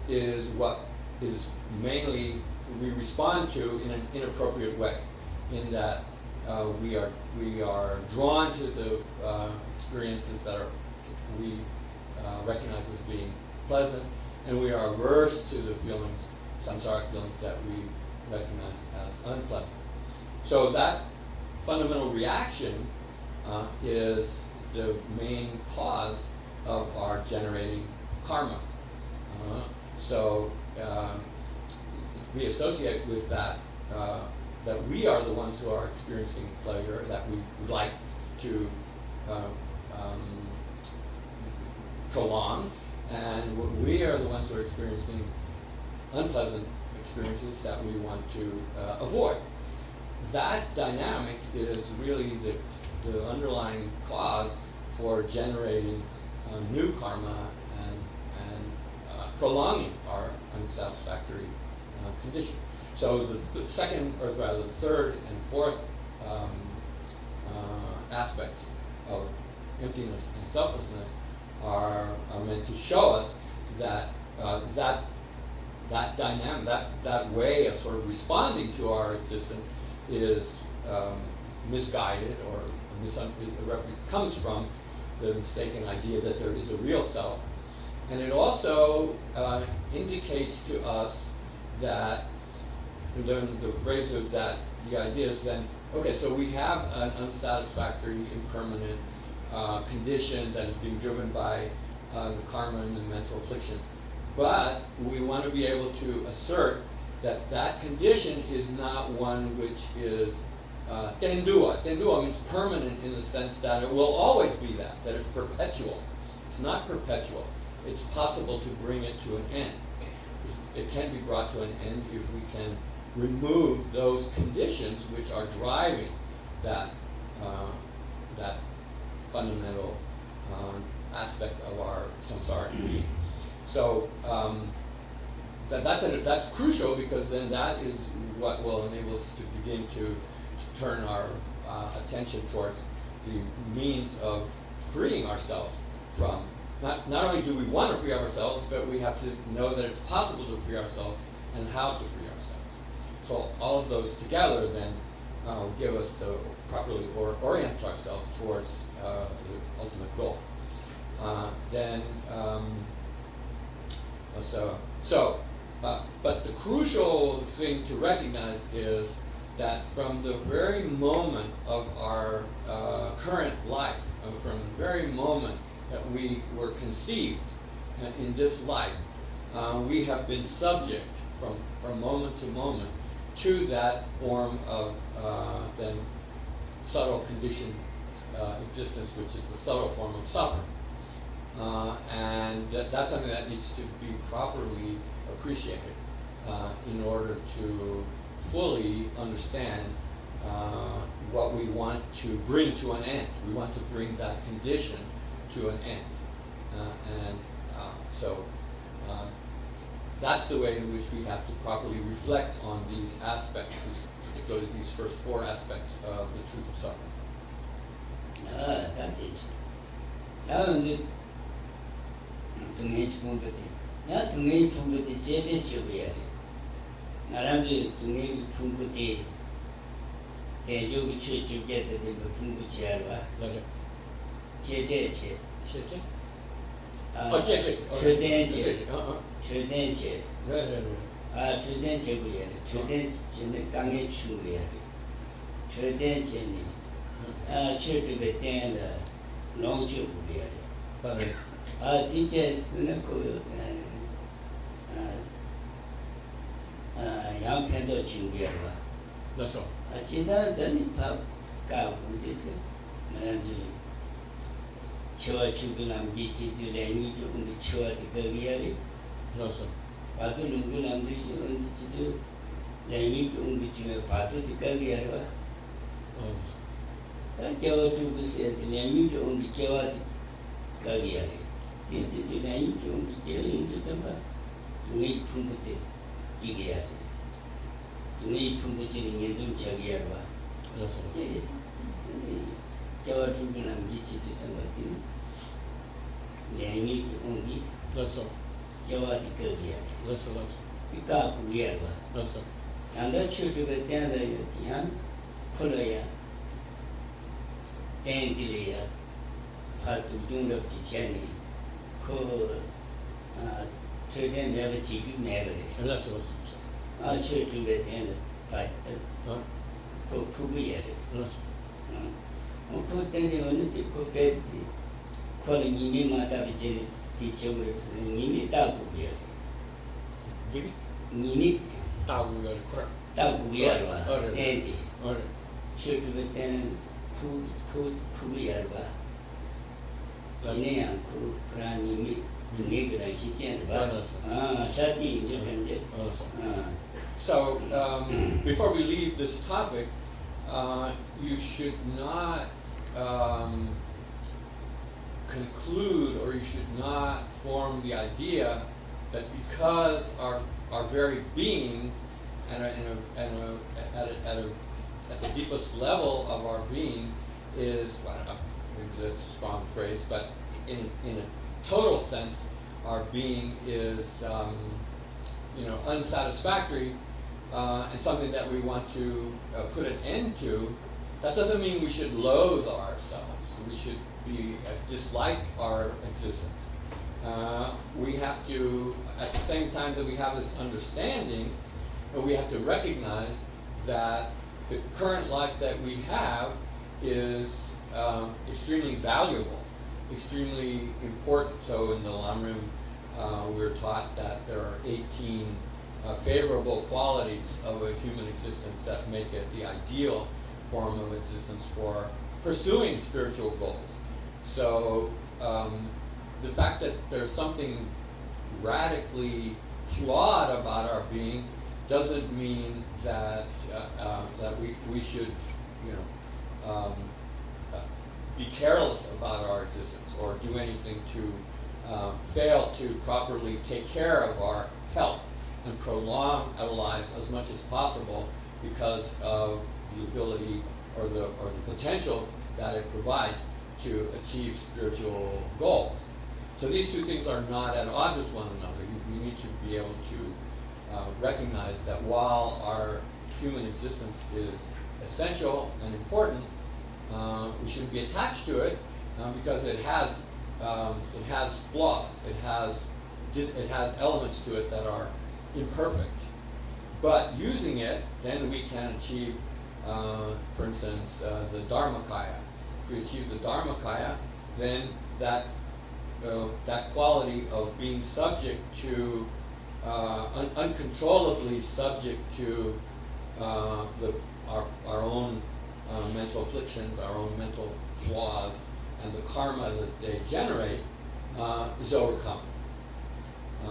Speaker 1: is what is mainly we respond to in an inappropriate way, in that we are drawn to the experiences that we recognize as being pleasant, and we are averse to the feelings, samsaric feelings, that we recognize as unpleasant. So that fundamental reaction is the main cause of our generating karma. So we associate with that that we are the ones who are experiencing pleasure, that we would like to prolong, and we are the ones who are experiencing unpleasant experiences that we want to avoid. That dynamic is really the underlying cause for generating new karma and prolonging our unsatisfactory condition. So the third and fourth aspects of emptiness and selflessness are meant to show us that that dynamic, that way of sort of responding to our existence is misguided, or comes from the mistaken idea that there is a real self. And it also indicates to us that the phrase of that, the idea is then, okay, so we have an unsatisfactory, impermanent condition that is being driven by the karma and the mental afflictions. But we want to be able to assert that that condition is not one which is tendua. Tendua means permanent in the sense that it will always be that it's perpetual. It's not perpetual. It's possible to bring it to an end. It can be brought to an end if we can remove those conditions which are driving that that fundamental aspect of our samsara being. So that's crucial, because then that is what will enable us to begin to turn our attention towards the means of freeing ourselves from. Not only do we want to free ourselves, but we have to know that it's possible to free ourselves and how to free ourselves. So all of those together then give us the properly orient ourselves towards the ultimate goal. But the crucial thing to recognize is that from the very moment of our current life, from the very moment that we were conceived in this life, we have been subject from moment to moment to that form of then subtle conditioned existence, which is the subtle form of suffering. And that's something that needs to be properly appreciated in order to fully understand what we want to bring to an end. We want to bring that condition to an end. So that's the way in which we have to properly reflect on these aspects, particularly these first four aspects of the truth of suffering.
Speaker 2: 다음은 등의 풍부티. 야 등의 풍부티 제대 지어야 돼. 나라도 등의 풍부티 대조기 최주게 되는 풍부지 알아.
Speaker 1: 맞아.
Speaker 2: 제대.
Speaker 1: 실제?
Speaker 2: 최대.
Speaker 1: 네네네.
Speaker 2: 최대 제고야. 최대는 강의 추구야. 최대는 최주게 되는 농주구야.
Speaker 1: 네.
Speaker 2: 디제스는 그 양편도 준비하고.
Speaker 1: 그래서.
Speaker 2: 지난번에 밥가 문제죠. 나는 저 주변 기지들 내니 좀 치워야 되거든요.
Speaker 1: 그래서.
Speaker 2: 봐도 누구 남들이 언제도 내니 좀 비치면 봐도 되거든요. 저 주변에 내니 좀 비켜야 되거든요. 이제 내니 좀 비켜야 되잖아. 동의 풍부지 이게 해야지. 동의 풍부지는 얘도 저기 해봐.
Speaker 1: 그래서.
Speaker 2: 저 주변 기지도 좀 내니 좀
Speaker 1: 그래서.
Speaker 2: 저와 되거든요.
Speaker 1: 그래서.
Speaker 2: 그러니까 그게 해봐.
Speaker 1: 그래서.
Speaker 2: 나도 출주가 때는 그냥 풀어야 땡기려야 파도 중력 지체니 그 최대 매번 지금 매번
Speaker 1: 그래서.
Speaker 2: 출주가 때는 그 부부야.
Speaker 1: 그래서.
Speaker 2: 그 때문에 어느 때 그때 그걸 이미 마다 이제 뒤쪽으로 이미 다 부부야. 이미
Speaker 1: 따구가 그래.
Speaker 2: 다 부부야 봐.
Speaker 1: 어려.
Speaker 2: 땡기.
Speaker 1: 어려.
Speaker 2: 출주가 때는 부부야 봐. 이내양 그 프라님이 등에 그런 시제는 봐. 사티 이제 현재.
Speaker 1: So, before we leave this topic, you should not conclude, or you should not form the idea that because our very being at the deepest level of our being is, well, maybe that's a strong phrase, but in a total sense, our being is unsatisfactory and something that we want to put an end to. That doesn't mean we should loathe ourselves. We should dislike our existence. We have to, at the same time that we have this understanding, we have to recognize that the current life that we have is extremely valuable, extremely important. So in the Lamrim, we were taught that there are 18 favorable qualities of a human existence that make it the ideal form of existence for pursuing spiritual goals. So the fact that there's something radically flawed about our being doesn't mean that that we should, be careless about our existence or do anything to fail to properly take care of our health and prolong our lives as much as possible because of the ability or the potential that it provides to achieve spiritual goals. So these two things are not at odds with one another. You need to be able to recognize that while our human existence is essential and important, we shouldn't be attached to it because it has flaws. It has elements to it that are imperfect. But using it, then we can achieve, for instance, the Dharmakaya. If we achieve the Dharmakaya, then that quality of being subject to, uncontrollably subject to our own mental afflictions, our own mental flaws, and the karma that they generate is overcome.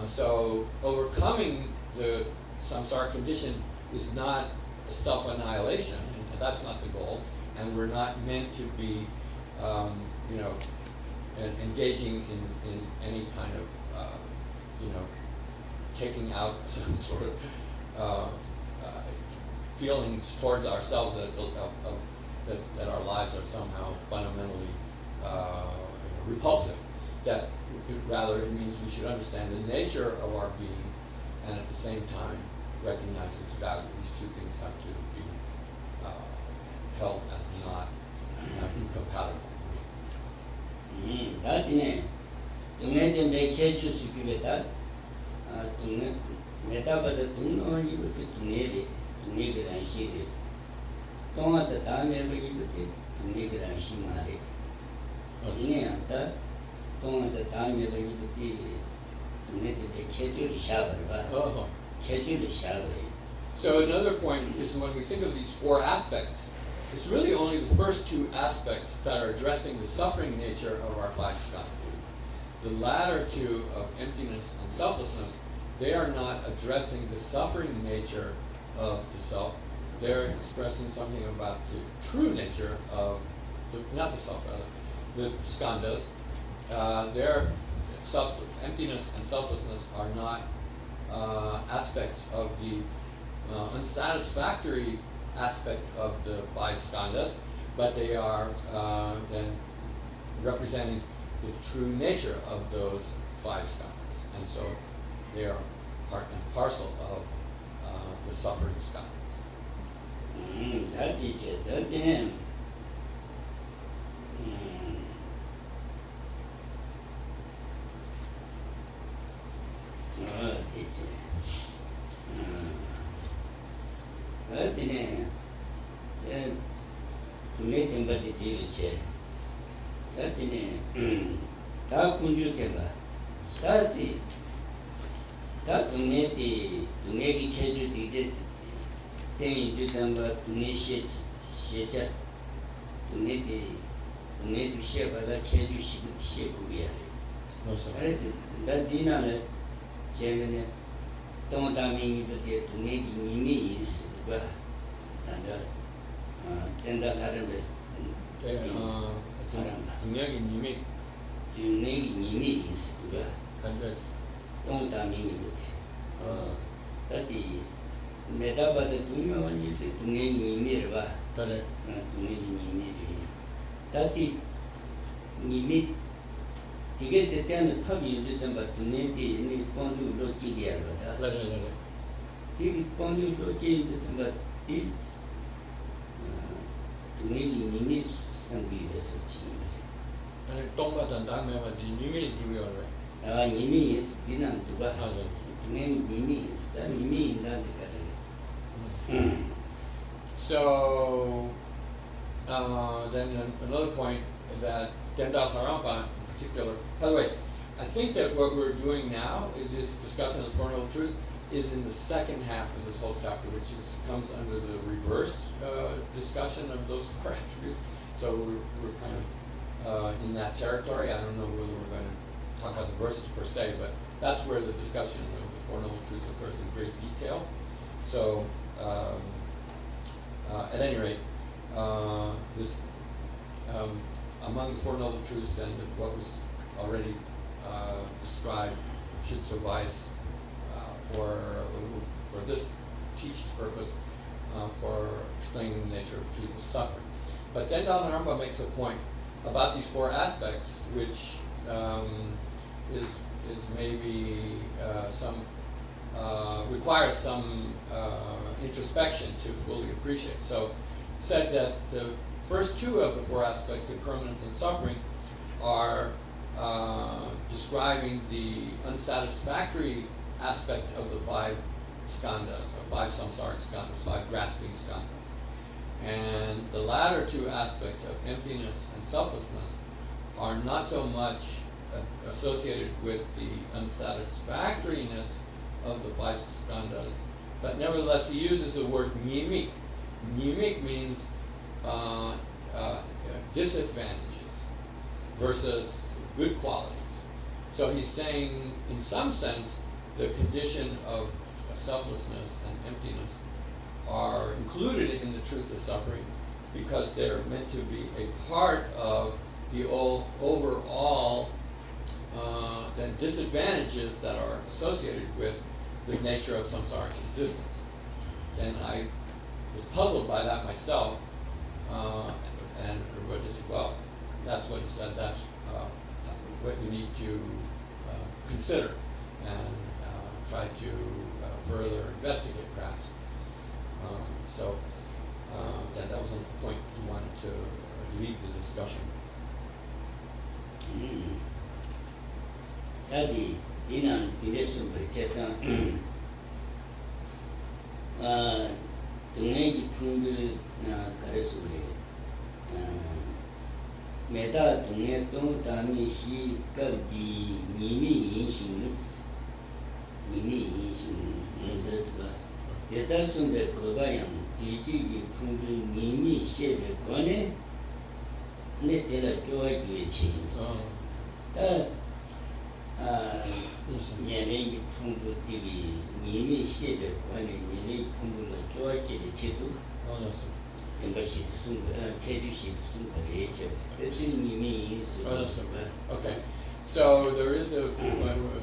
Speaker 1: So overcoming the samsara condition is not a self-annihilation, and that's not the goal, and we're not meant to be, engaging in any kind of, taking out some sort of feelings towards ourselves that our lives are somehow fundamentally repulsive. That rather it means we should understand the nature of our being and at the same time recognize its value. These two things have to be held as not incompatible.
Speaker 2: That's Gyumed make changes to give that. Metabada Duno, you would to need it and she did. Don't at the time ever you would to need it and she married. Don't at the time ever you would to need to schedule the shower. Schedule the shower.
Speaker 1: So another point is when we think of these four aspects, it's really only the first two aspects that are addressing the suffering nature of our five skandhas. The latter two of emptiness and selflessness, they are not addressing the suffering nature of the self. They're expressing something about the true nature of, not the self rather, the skandhas. Their emptiness and selflessness are not aspects of the unsatisfactory aspect of the five skandhas, but they are then representing the true nature of those five skandhas, and so they are part and parcel of the suffering skandhas.
Speaker 2: That is it. That is to make them but the deal chair. That in a kunju temba. That to make it change the then you do them but to make shit to make the share but that change you should shape we are. That dinner Germany don't mean to make means well and then that harvest.
Speaker 1: Gyumed nimik.
Speaker 2: Gyumed nimik is good. Don't mean it. That the Metabada Dunya is to name Mirva. To name that the Nimit to get the 10 public but to name the Pondu Loki. The Pondu Loki but this to name Nimis and be the such.
Speaker 1: Tonga and Dame, the Nimi do your
Speaker 2: Nimi is dinner to Baha. Name Nimi is that Nimi in that.
Speaker 1: So then another point that Dendal Harampa in particular, by the way, I think that what we're doing now is this discussion of the Four Noble Truths is in the second half of this whole chapter, which comes under the reverse discussion of those four attributes. So we're kind of in that territory. I don't know whether we're going to talk about the verses per se, but that's where the discussion of the Four Noble Truths occurs in great detail. So at any rate, this among the Four Noble Truths and what was already described should suffice for this teaching's purpose, for explaining the nature of the truth of suffering. But then Dalai Lama makes a point about these four aspects, which is maybe requires some introspection to fully appreciate. So he said that the first two of the four aspects, impermanence and suffering, are describing the unsatisfactory aspect of the five skandhas, or five samsaric skandhas, five grasping skandhas. And the latter two aspects of emptiness and selflessness are not so much associated with the unsatisfactoriness of the five skandhas, but nevertheless he uses the word nyimik. Nyimik means disadvantages versus good qualities. So he's saying, in some sense, the condition of selflessness and emptiness are included in the truth of suffering because they're meant to be a part of the overall the disadvantages that are associated with the nature of samsaric existence. And I was puzzled by that myself, and Rinpoche said, well, that's what he said, that's what you need to consider and try to further investigate perhaps. So that was a point he wanted to lead the discussion.
Speaker 2: Tadi dinan direction bercesan dengan dipundu na karesule meta dengan tong tami si kadi nimi insin menurutku detal sumber kebayang diji dipundu nimi sebe kone ne tela joy duichi 년의 풍부 TV 님이 시에 관해 년의 풍부를 좋아하게 되지도 것이 무슨 태주시 무슨 거래죠. 대신 님이 인수.
Speaker 1: Okay, so there is a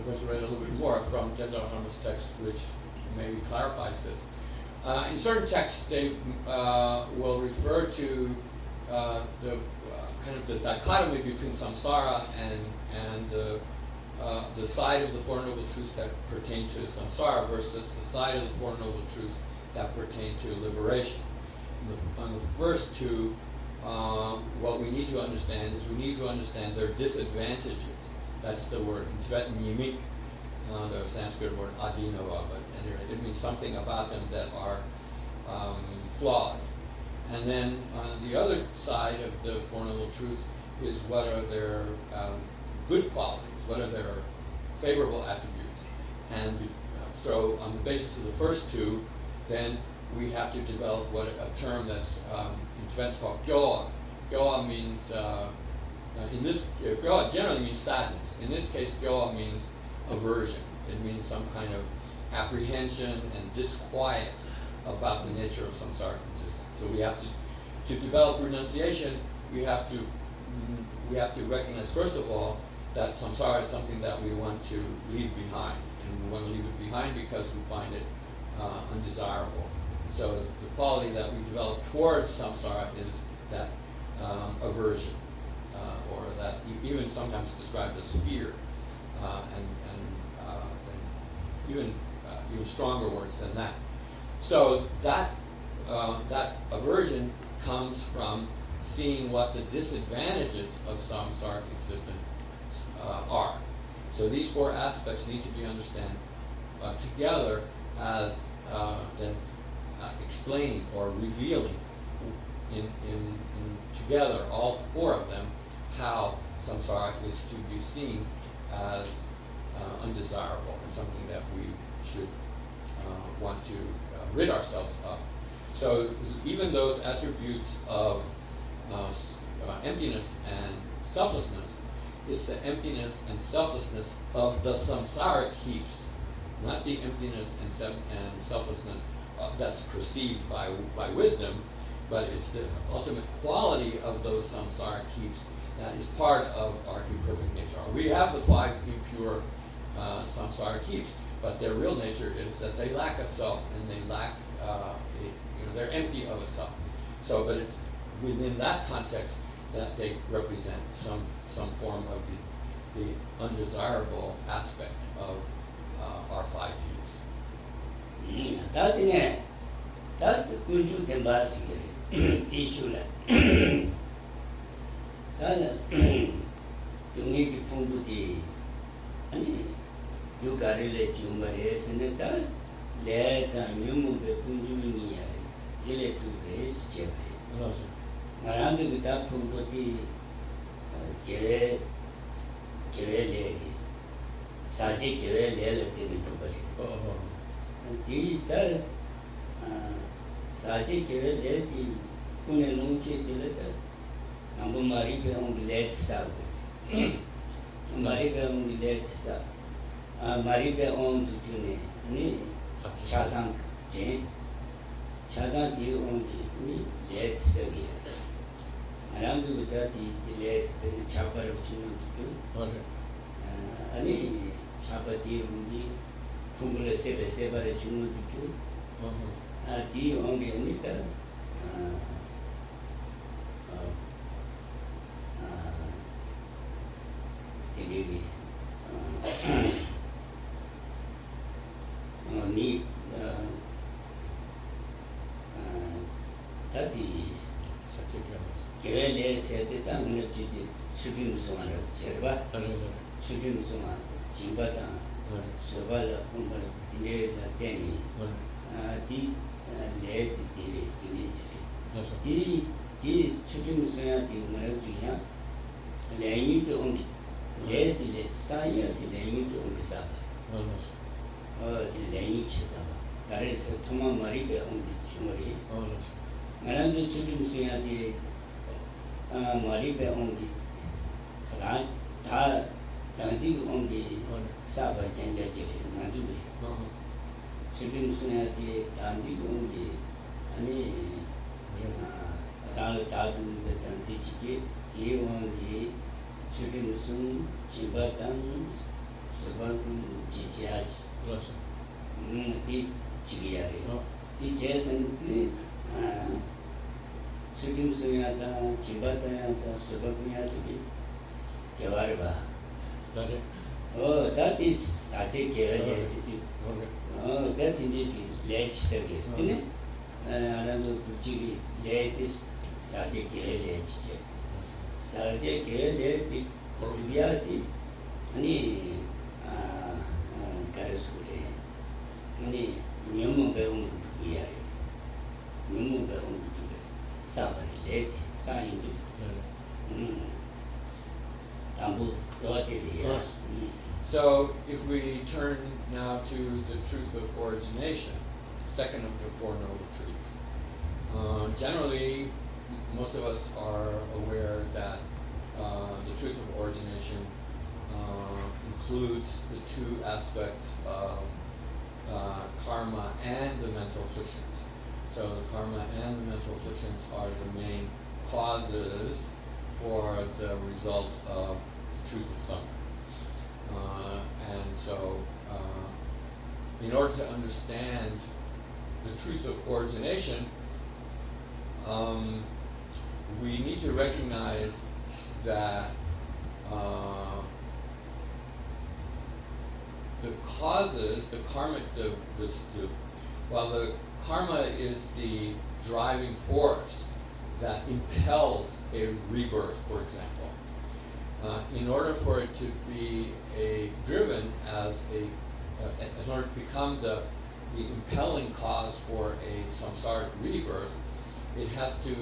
Speaker 1: was read a little bit more from Dendal Lama's text, which maybe clarifies this. In certain texts, they will refer to the kind of the dichotomy between samsara and the side of the Four Noble Truths that pertain to samsara versus the side of the Four Noble Truths that pertain to liberation. On the first two, what we need to understand is we need to understand their disadvantages. That's the word in Tibetan yimik, the Sanskrit word adinava, but anyway, it means something about them that are flawed. And then on the other side of the Four Noble Truths is what are their good qualities, what are their favorable attributes. And so on the basis of the first two, then we have to develop a term that's in Tibetan called gyoa. Gyoa means, gyoa generally means sadness. In this case, gyoa means aversion. It means some kind of apprehension and disquiet about the nature of samsaric existence. So we have to develop renunciation, we have to recognize, first of all, that samsara is something that we want to leave behind. And we want to leave it behind because we find it undesirable. So the quality that we develop towards samsara is that aversion, or that even sometimes described as fear, and even stronger words than that. So that aversion comes from seeing what the disadvantages of samsaric existence are. So these four aspects need to be understood together as then explaining or revealing in together, all four of them, how samsara is to be seen as undesirable and something that we should want to rid ourselves of. So even those attributes of emptiness and selflessness, it's the emptiness and selflessness of the samsaric heaps, not the emptiness and selflessness that's perceived by wisdom, but it's the ultimate quality of those samsaric heaps that is part of our imperfect nature. We have the five impure samsaric heaps, but their real nature is that they lack a self and they lack, they're empty of a self. So, but it's within that context that they represent some form of the undesirable aspect of our five views.
Speaker 2: That kunju tembasi tishula. That tungi ki pungu ti ani yukarile chumare sene that le ta nyumu be kunju ni ya jele tu res chebe. Marang kita pungu ti kere le saji kere le te ni tupare. Di ta saji kere le ti kune nungche tile ta nambu mari pe hong let sa mari pe hong let sa mari pe hong tu ne ni chadang je chadang di hong ni let sa gya aram du ta di let pe chapar chinu tu ani chapati hong di kumule sebe bare chinu tu di hong ni ta ni tadi kele sete ta mune chiti chibim sumana cherba chibim sumana jimbata sobala umbar dire la teni di le di chibim sumana di mare tuya leini to ongi le saya di leini to ongi sa di leini chita tare se thuma mari be ongi chumari Marang chibim sumana di mari be ongi ran ta danji ongi sa ba janja chiri nanju be chibim sumana di danji ongi ani dal du be danji chiki di ongi chibim sum chibatan seban chichiaji di chigiyari di jason di chibim sumata chibatan yata seban yata Kevarba. Oh, that is such a care. Oh, that is late study. Another Puchi late is such a care. Such a care, the Koreati, any Karasure, any Numu Beum Yari, Numu Beum Safari late, signed.
Speaker 1: So if we turn now to the truth of origination, second of the Four Noble Truths. Generally, most of us are aware that the truth of origination includes the two aspects of karma and the mental afflictions. So the karma and the mental afflictions are the main causes for the result of the truth of suffering. And so, in order to understand the truth of origination, we need to recognize that the causes, the karmic, while the karma is the driving force that impels a rebirth, for example. In order for it to be driven in order to become the impelling cause for a samsaric rebirth, it has to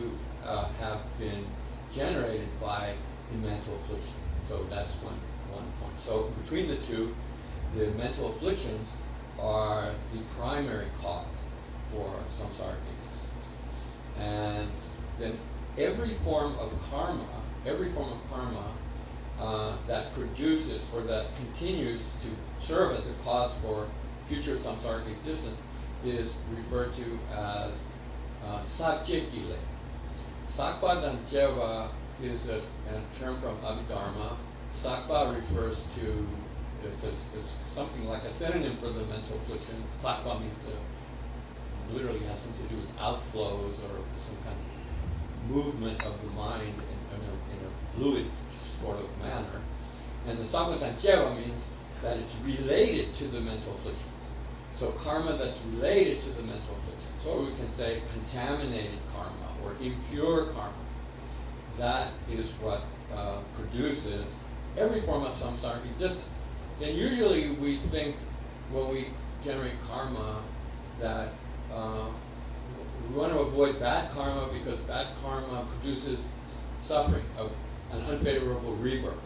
Speaker 1: have been generated by the mental affliction. So that's one point. So between the two, the mental afflictions are the primary cause for samsaric existence. And then every form of karma that produces or that continues to serve as a cause for future samsaric existence is referred to as sakjekile. Sakpa danjeva is a term from Abhidharma. Sakpa refers to, it's something like a synonym for the mental affliction. Sakpa means literally has something to do with outflows or some kind of movement of the mind in a fluid sort of manner. And the Sakpa danjeva means that it's related to the mental afflictions. So karma that's related to the mental afflictions, or we can say contaminated karma or impure karma, that is what produces every form of samsaric existence. And usually we think when we generate karma that we want to avoid bad karma because bad karma produces suffering, an unfavorable rebirth.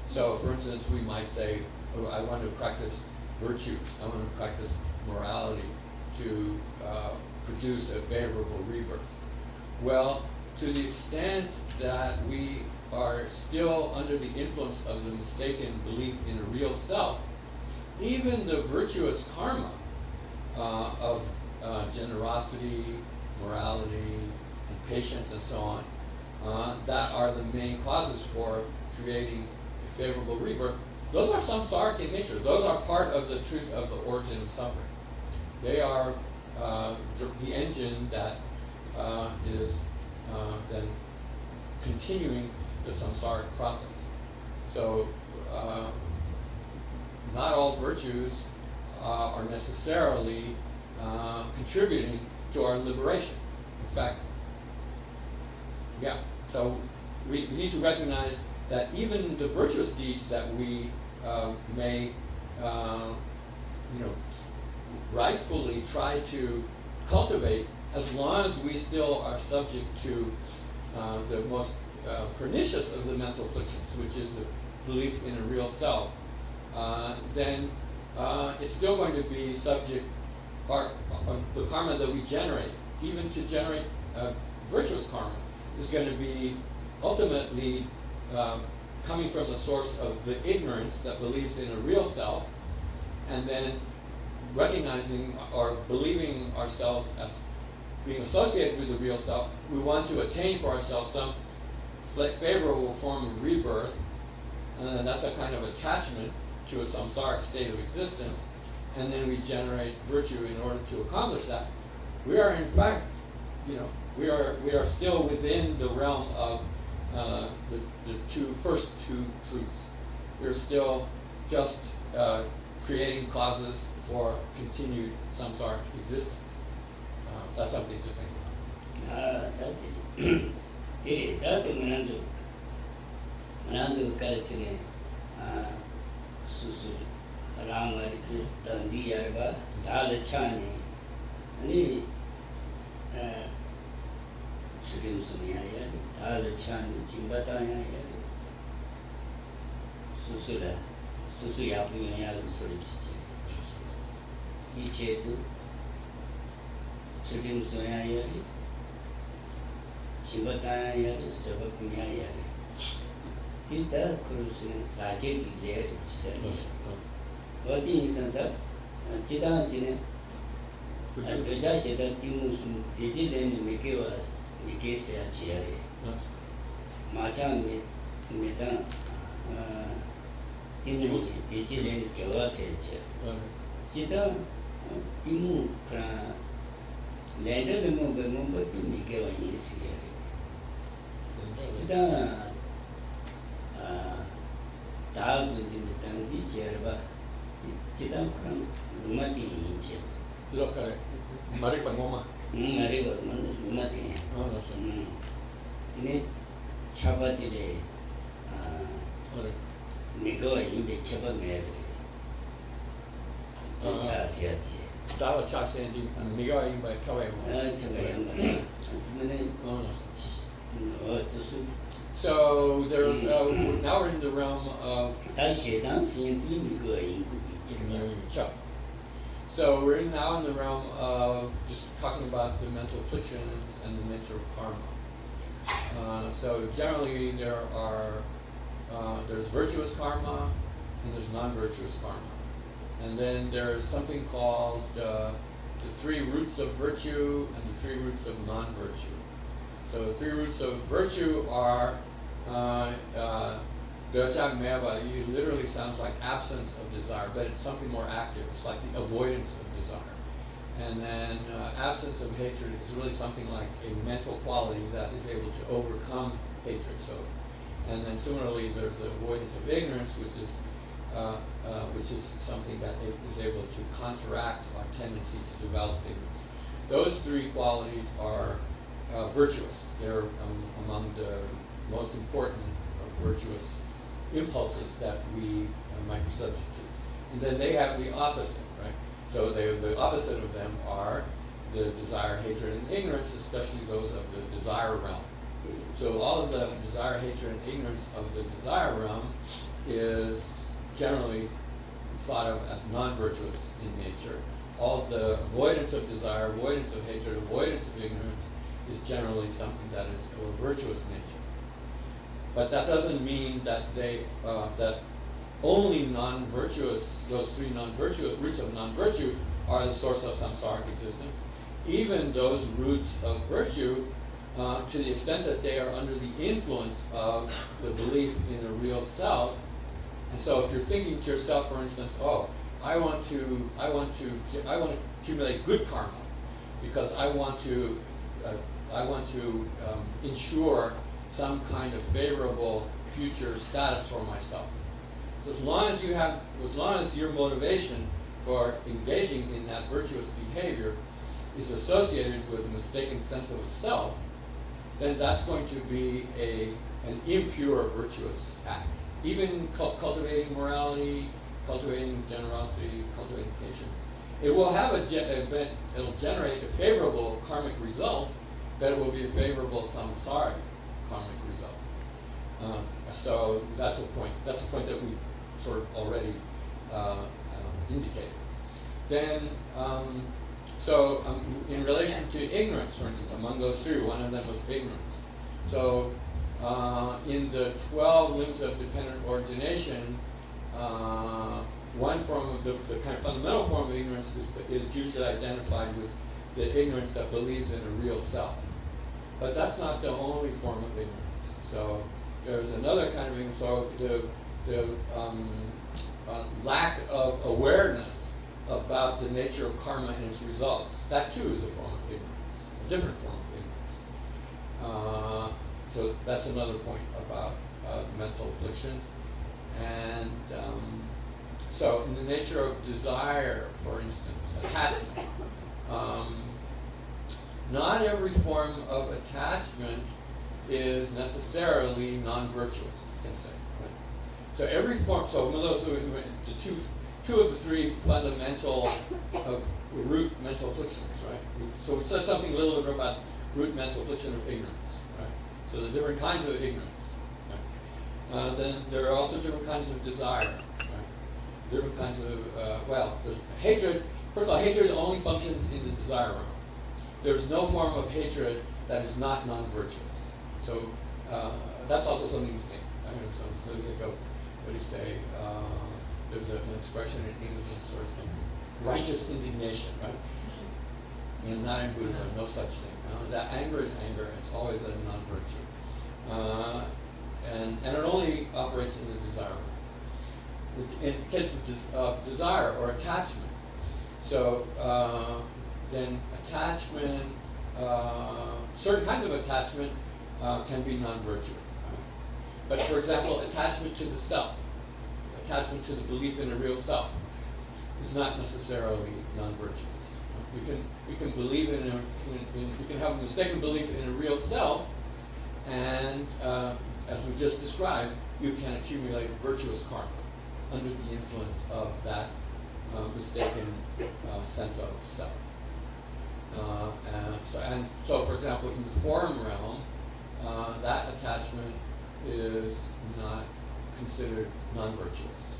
Speaker 1: So for instance, we might say, oh, I want to practice virtues, I want to practice morality to produce a favorable rebirth. Well, to the extent that we are still under the influence of the mistaken belief in a real self, even the virtuous karma of generosity, morality, and patience and so on, that are the main causes for creating a favorable rebirth, those are samsaric in nature. Those are part of the truth of the origin of suffering. They are the engine that is then continuing the samsaric process. So not all virtues are necessarily contributing to our liberation. In fact, so we need to recognize that even the virtuous deeds that we may rightfully try to cultivate, as long as we still are subject to the most pernicious of the mental afflictions, which is a belief in a real self, then it's still going to be subject, the karma that we generate, even to generate virtuous karma, is going to be ultimately coming from the source of the ignorance that believes in a real self, and then recognizing or believing ourselves as being associated with the real self, we want to attain for ourselves some favorable form of rebirth, and that's a kind of attachment to a samsaric state of existence, and then we generate virtue in order to accomplish that. We are in fact, we are still within the realm of the first two truths. We're still just creating causes for continued samsaric existence. That's something to think about.
Speaker 2: That's Manandu Karachine, Susu, Ramariku, Tanzi Yarba, Dalachani, and Sudim Sumaya, Dalachani, Jimbataya, Susula, Susuyapuya, Surichi, Ichetu, Sudim Sumaya, Jimbataya, Sabakumaya. Kita kurusin saje diler sani. Wadi insanta jida jine doja sheda timu sum deji len meke se achiare. Macha meta timu deji len kewa se achiare. Jida timu pra lenda le mo be mo bati meke wa yesiare. Jida 다음 문제는 당시 제르바 지단 그런 음악이 인지
Speaker 1: 이렇게 말이 방어마
Speaker 2: 말이 버면 음악이 이네 차바들이 미거 이미 쳐봤네 차시야지
Speaker 1: 다와 차시야지 미거 이미 쳐봐요
Speaker 2: 쳐봐요 그러면은
Speaker 1: now we're in the realm of So we're now in the realm of just talking about the mental afflictions and the nature of karma. So generally there's virtuous karma and there's non-virtuous karma. And then there's something called the 3 roots of virtue and the 3 roots of non-virtue. So the 3 roots of virtue are it literally sounds like absence of desire, but it's something more active. It's like the avoidance of desire. And then absence of hatred is really something like a mental quality that is able to overcome hatred. So, and then similarly, there's the avoidance of ignorance, which is something that is able to counteract our tendency to develop ignorance. Those 3 qualities are virtuous. They're among the most important virtuous impulses that we might be subject to. And then they have the opposite, right? So the opposite of them are the desire, hatred, and ignorance, especially those of the desire realm. So all of the desire, hatred, and ignorance of the desire realm is generally thought of as non-virtuous in nature. All of the avoidance of desire, avoidance of hatred, avoidance of ignorance is generally something that is of a virtuous nature. But that doesn't mean that that only non-virtuous, those 3 non-virtuous roots of non-virtue are the source of samsaric existence. Even those roots of virtue, to the extent that they are under the influence of the belief in a real self. And so if you're thinking to yourself, for instance, I want to accumulate good karma because I want to ensure some kind of favorable future status for myself. So as long as your motivation for engaging in that virtuous behavior is associated with a mistaken sense of a self, then that's going to be an impure virtuous act. Even cultivating morality, cultivating generosity, cultivating patience, it will have it'll generate a favorable karmic result, but it will be a favorable samsaric karmic result. So that's a point. That's a point that we've sort of already indicated. Then, in relation to ignorance, for instance, among those 3, one of them was ignorance. So in the 12 limbs of dependent origination, one form of the kind of fundamental form of ignorance is usually identified with the ignorance that believes in a real self. But that's not the only form of ignorance. So there's another kind of ignorance. So the lack of awareness about the nature of karma and its results, that too is a form of ignorance, a different form of ignorance. So that's another point about mental afflictions. And so in the nature of desire, for instance, attachment, not every form of attachment is necessarily non-virtuous, you can say. Right? So every form, so one of those, two of the 3 fundamental of root mental afflictions, right? So we said something a little bit about root mental affliction of ignorance, right? So the different kinds of ignorance, right? Then there are also different kinds of desire, right? Different kinds of, there's hatred. First of all, hatred only functions in the desire realm. There's no form of hatred that is not non-virtuous. So that's also something to think. So you go, what do you say? There's an expression in English that sort of thing, righteous indignation, right? And not in Buddhism, no such thing. That anger is anger. It's always a non-virtue. And it only operates in the desire. In the case of desire or attachment, so then attachment, certain kinds of attachment can be non-virtuous. Right? But for example, attachment to the self, attachment to the belief in a real self, is not necessarily non-virtuous. We can believe we can have a mistaken belief in a real self, and as we just described, you can accumulate virtuous karma under the influence of that mistaken sense of self. So, for example, in the form realm, that attachment is not considered non-virtuous.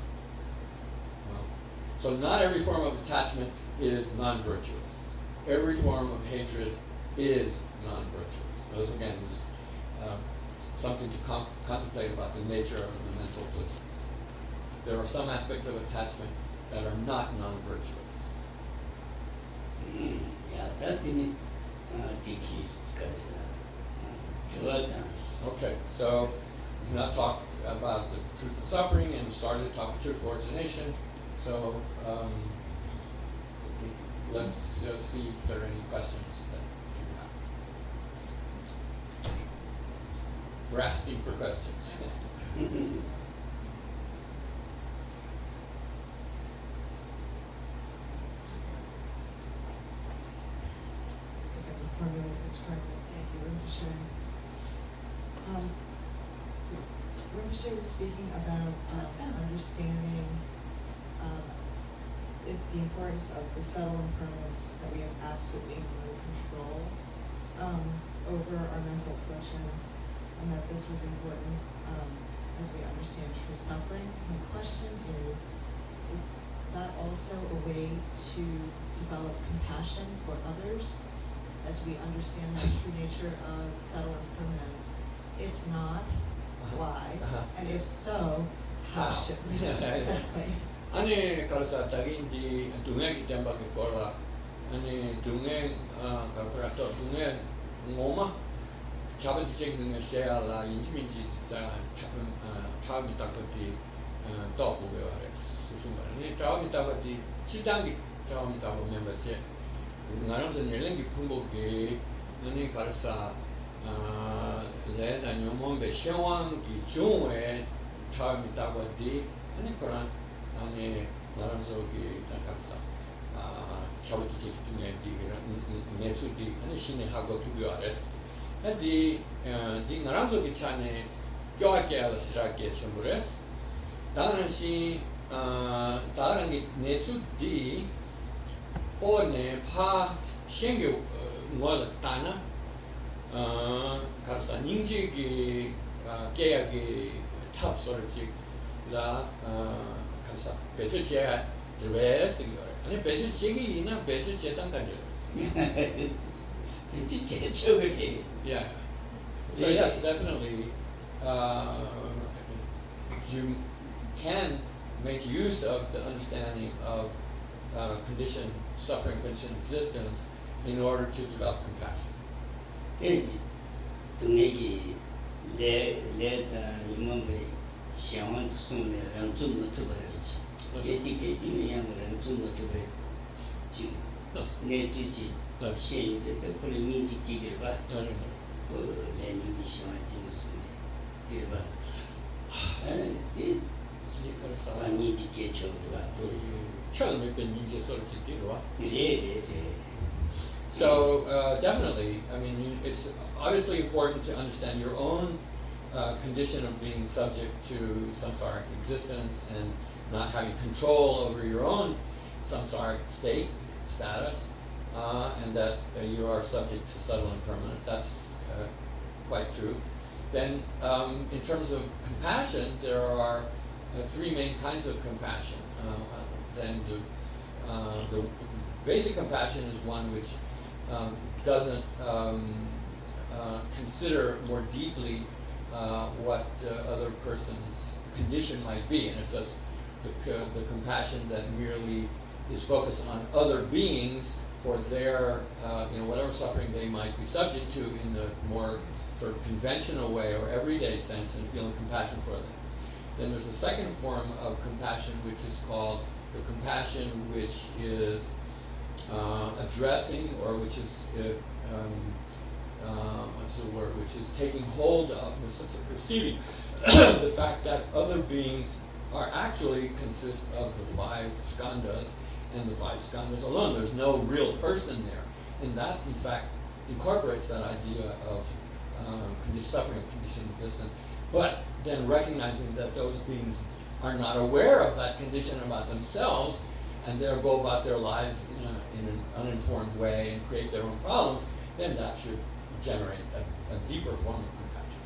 Speaker 1: So not every form of attachment is non-virtuous. Every form of hatred is non-virtuous. Those, again, is something to contemplate about the nature of the mental afflictions. There are some aspects of attachment that are not non-virtuous. Okay, so we've not talked about the truth of suffering and we started to talk about truth of origination. So let's see if there are any questions that you have. We're asking for questions.
Speaker 3: Formulate this correctly. Thank you, Rinpoche. Rinpoche was speaking about understanding it's the importance of the subtle impermanence, that we have absolutely no control over our mental afflictions, and that this was important as we understand true suffering. My question is that also a way to develop compassion for others as we understand the true nature of subtle impermanence? If not, why? And if so, how should we? Exactly.
Speaker 1: Ane kalsa tagin di tungai Jampa ke kola, ane tungai kakurato tungai ngoma, chabat cek dengan saya la injimiji chabat takati topu bewares susumbar. Ane chabat takati cidangi chabat tapu membaca. Ngarang senelengi pumbo ke ane kalsa le dan nyomon be shewang ki chungwe chabat takati ane koran. ane 나란서 그 단가사 차부터 지키는 애들이랑 내수디 ane 신의 하고 두고 알았어. 근데 이 나란서 그 차네 교학에 알았으라게 전부랬어. 다른 시 다른 게 내수디 오네 파 생겨 뭘 따나 가서 닝지기 계약이 탑설지 라 그래서 배주제가 들베스 아니 배주제기 있나 배주제 당간이었어.
Speaker 2: 배주제 저기.
Speaker 1: Yeah. So yes, definitely you can make use of the understanding of conditioned suffering, conditioned existence in order to develop compassion.
Speaker 2: 동네기 레다 이만배 시험한 손에 랑좀 못 버리지. 예지게지는 양은 좀 어떻게 지 내지지 시인데 그걸 민지기를 봐. 그 내님이 시험하지 무슨 일 봐. 이 그래서 아니지게 저도가
Speaker 1: 처음에 เป็น인제 소리지 뒤로.
Speaker 2: 예.
Speaker 1: So definitely, I mean, it's obviously important to understand your own condition of being subject to samsaric existence and not having control over your own samsaric status, and that you are subject to subtle impermanence. That's quite true. Then, in terms of compassion, there are three main kinds of compassion. Then the basic compassion is one which doesn't consider more deeply what other person's condition might be, and it says the compassion that merely is focused on other beings for their whatever suffering they might be subject to in the more sort of conventional way or everyday sense, and feeling compassion for them. Then there's a second form of compassion which is called the compassion which is addressing, or which is which is taking hold of, in the sense of perceiving the fact that other beings are actually consist of the five skandhas and the five skandhas alone. There's no real person there, and that in fact incorporates that idea of suffering, conditioned existence. But then recognizing that those beings are not aware of that condition about themselves, and therefore go about their lives in an uninformed way and create their own problems, then that should generate a deeper form of compassion.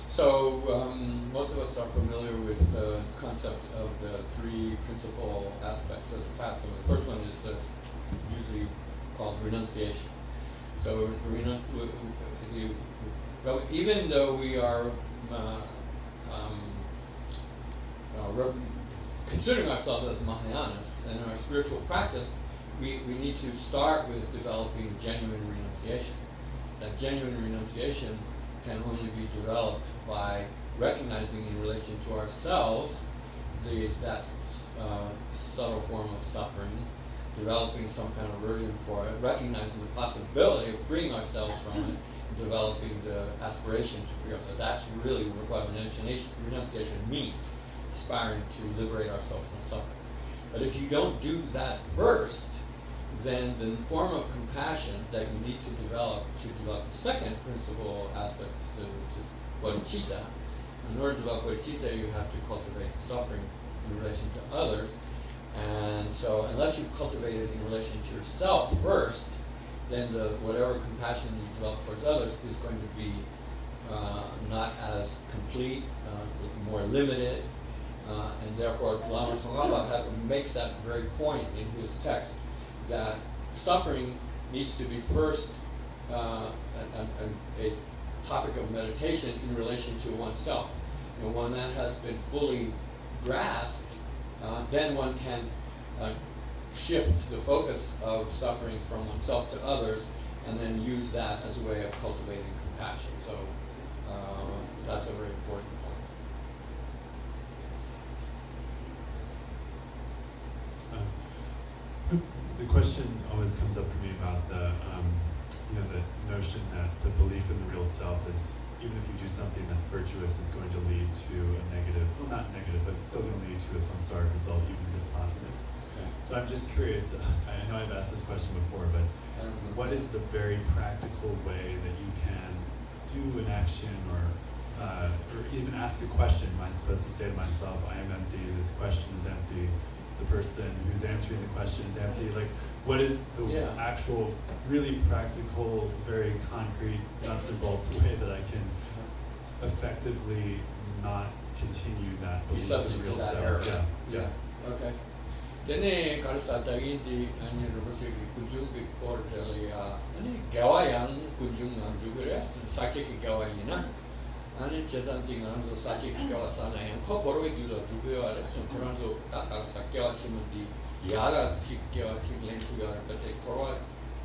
Speaker 1: So most of us are familiar with the concept of the three principal aspects of the path. So the first one is usually called renunciation. So even though we are considering ourselves as Mahayanists in our spiritual practice, we need to start with developing genuine renunciation. That genuine renunciation can only be developed by recognizing in relation to ourselves that subtle form of suffering, developing some kind of aversion for it, recognizing the possibility of freeing ourselves from it, and developing the aspiration to free ourselves. That's really what renunciation means, aspiring to liberate ourselves from suffering. But if you don't do that first, then the form of compassion that you need to develop the second principal aspect, which is bodhicitta. In order to develop bodhicitta, you have to cultivate suffering in relation to others. And so unless you've cultivated in relation to yourself first, then whatever compassion you develop towards others is going to be not as complete, more limited, and therefore Lama Tsongkhapa makes that very point in his text, that suffering needs to be first a topic of meditation in relation to oneself. And when that has been fully grasped, then one can shift the focus of suffering from oneself to others, and then use that as a way of cultivating compassion. So that's a very important point.
Speaker 4: The question always comes up for me about the notion that the belief in the real self is, even if you do something that's virtuous, is going to lead to a negative, well, not negative, but it's still going to lead to a samsara result, even if it's positive.
Speaker 1: Okay.
Speaker 4: So I'm just curious, I know I've asked this question before, but what is the very practical way that you can do an action or even ask a question? Am I supposed to say to myself, I am empty, this question is empty, the person who's answering the question is empty? Like, what is the actual, really practical, very concrete, nuts and bolts way that I can effectively not continue that belief in the real self? Yeah.
Speaker 1: Okay. Then Karasatagiti and Rinpoche Kujubi Portalia, and Gawayan Kujung and Juguras, and Sakiki Gawayina, and in Chetanting and Sakiki Kawasana, and Kokoro Juguras, and Toronto Takasakya Chimudi, Yara Chikya Chiklen Tugar, but they Kora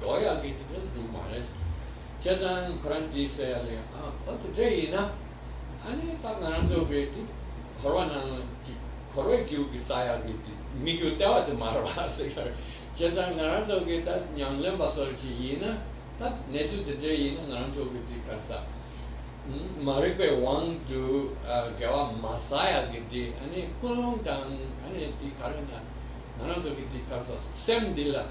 Speaker 1: Goya get to Manes. Chetan Kranti say, what the day, and he talked around the Betty, Korana Korrekyu Bisaya. Miku tawa tu marwasa kar. Chetan ngaranto kita nyamlem basor chiyina, tak netu tejeyina ngaranto kita karsa. Maripe wang tu gawa masaya kita, ani kulong tang, ani ti karena ngaranto kita karsa stem dila.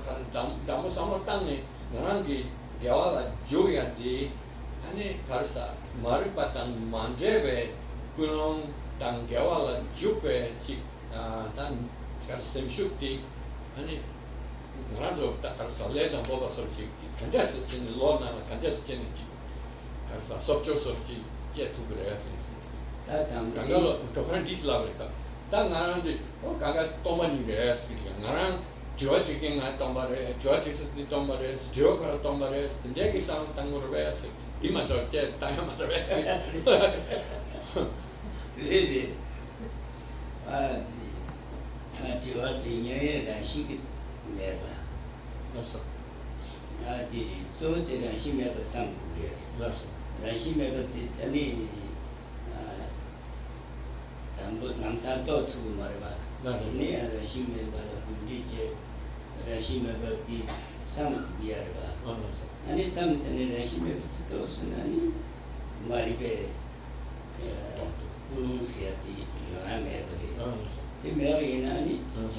Speaker 1: Karena damu sama tang ni ngarangi gawa la joya di, ani karsa maripa tang manjebe kulong tang gawa la jupe cik. Dan sekarang semshukti, ani ngaranzo tak karsa ledan boba sorci, kanjas sini lona, kanjas sini karsa sopcho sorci, jetu berasi. Kangalo, kapan disla mereka. Dan ngaranzo, oh kagak tomani berasi, ngarang jual ciking ngai tombare, jual cikset tombare, jual kara tombare, dia kisah tanggur berasi. Di mana sorci, tanya mana berasi.
Speaker 2: Jadi, jiwa tinggi dan sikit 매봐.
Speaker 1: That's it.
Speaker 2: 아디 소데 라시메가 상부게.
Speaker 1: That's it.
Speaker 2: 라시메가 아니 담보 남산도 투 말봐. 네 라시메가 군디제 라시메가 디 상부비야가.
Speaker 1: That's it.
Speaker 2: 아니 삼선에 라시메가 또스나니 말이베 우루시아티 요아메버리.
Speaker 1: That's it.
Speaker 2: 이 메리나니 지지.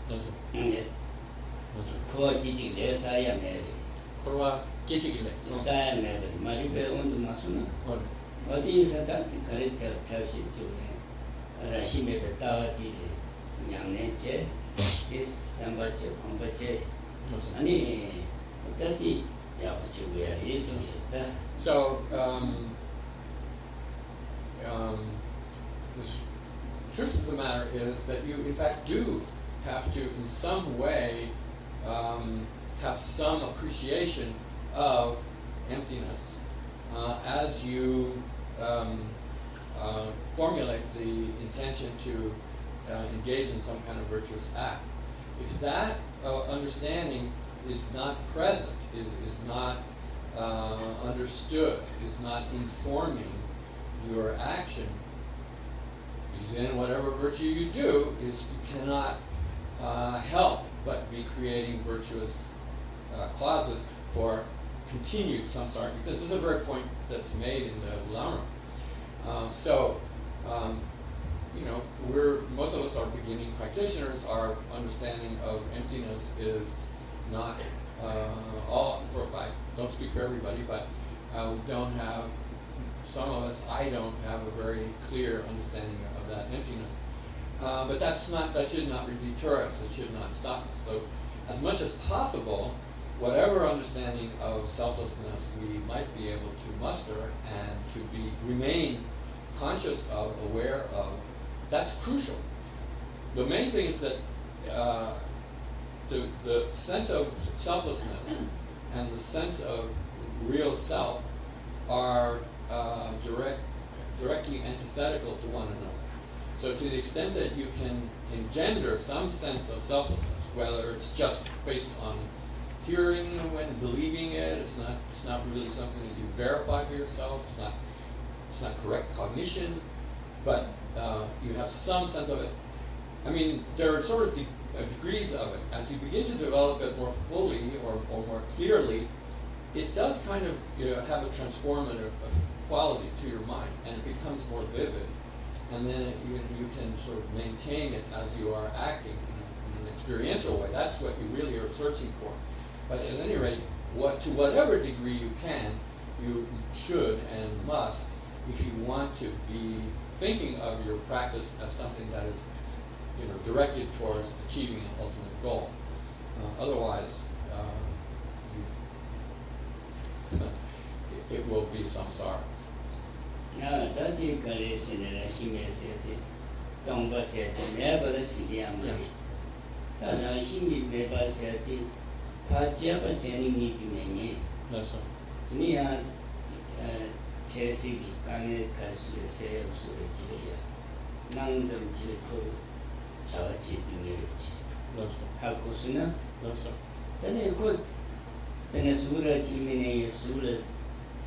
Speaker 1: That's it.
Speaker 2: 네. 그거 지지 레사야 메리.
Speaker 1: 그러와 깨지길래.
Speaker 2: 사야 메리. 말이베 온도 마스나. 어디서 다 가르쳐 탈시 중에 라시메베 따와디 냥네체 이 삼바체 공바체 아니 어디 야부치고야 있습니다.
Speaker 1: So, the truth of the matter is that you, in fact, do have to, in some way, have some appreciation of emptiness as you formulate the intention to engage in some kind of virtuous act. If that understanding is not present, is not understood, is not informing your action, then whatever virtue you do is you cannot help but be creating virtuous clauses for continued samsara. This is a very point that's made in the Lama. Most of us are beginning practitioners. Our understanding of emptiness is not I don't speak for everybody, but we don't have, some of us, I don't have a very clear understanding of that emptiness. But that should not deter us, it should not stop us. So as much as possible, whatever understanding of selflessness we might be able to muster and to remain conscious of, aware of, that's crucial. The main thing is that the sense of selflessness and the sense of real self are directly antithetical to one another. So to the extent that you can engender some sense of selflessness, whether it's just based on hearing and believing it, it's not really something that you verify for yourself, it's not correct cognition, but you have some sense of it. I mean, there are sort of degrees of it. As you begin to develop it more fully or more clearly, it does kind of have a transformative quality to your mind, and it becomes more vivid. And then you can sort of maintain it as you are acting in an experiential way. That's what you really are searching for. But at any rate, to whatever degree you can, you should and must, if you want to be thinking of your practice as something that is directed towards achieving an ultimate goal. Otherwise, it will be samsara.
Speaker 2: Tadi kali sini hime seti, tongba seti, meba sini amari. Tada hime meba seti, pajaba jeni ni kimeni.
Speaker 1: That's right.
Speaker 2: Ini ya chesi kane kasu se usure jiya, nang dam jiya ko chawa ji dingeruji.
Speaker 1: That's right.
Speaker 2: Hakusuna.
Speaker 1: That's right.
Speaker 2: Tadi ko Venezuela jimene sura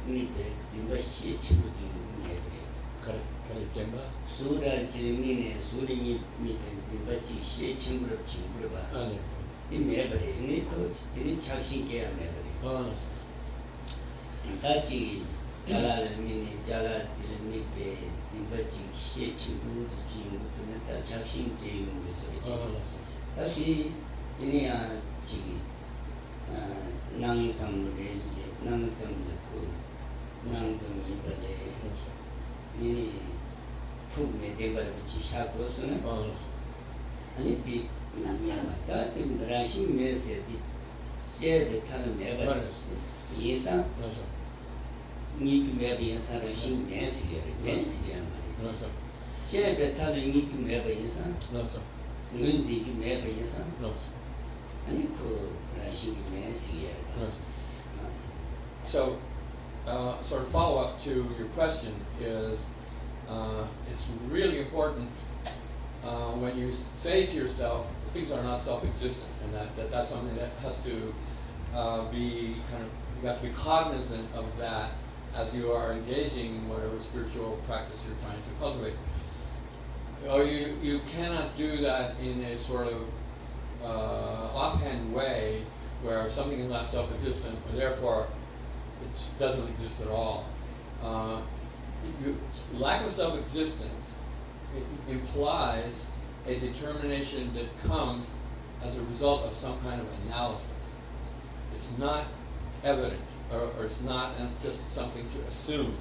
Speaker 2: ni pe jimba shi chibu dingeruji.
Speaker 1: Kare temba.
Speaker 2: Sura jimene sura ni pe jimba ji shi chibu ba.
Speaker 1: Ane.
Speaker 2: Ini mebare ini ko ini chakshin ke mebare. Tachi jala mini jala ni pe jimba ji shi chibu ji ngutune ta chakshin je yung so. Tachi ini ya ji nang samre nang samre ko nang samre bale ini pu me de bale ji sha ko so na ani ti ya ma ta ti rashi me se ti je de ta me ba yesa ni ki me ba yesa rashi me se ya ma je de ta ni ki me ba yesa ni ki me ba yesa ani ko rashi me se ya.
Speaker 1: So, sort of follow-up to your question is, it's really important when you say to yourself, things are not self-existent, and that's something that has to be you have to be cognizant of that as you are engaging in whatever spiritual practice you're trying to cultivate. Or you cannot do that in a sort of offhand way where something is not self-existent, or therefore it doesn't exist at all. Lack of self-existence implies a determination that comes as a result of some kind of analysis. It's not evident, or it's not just something to assume.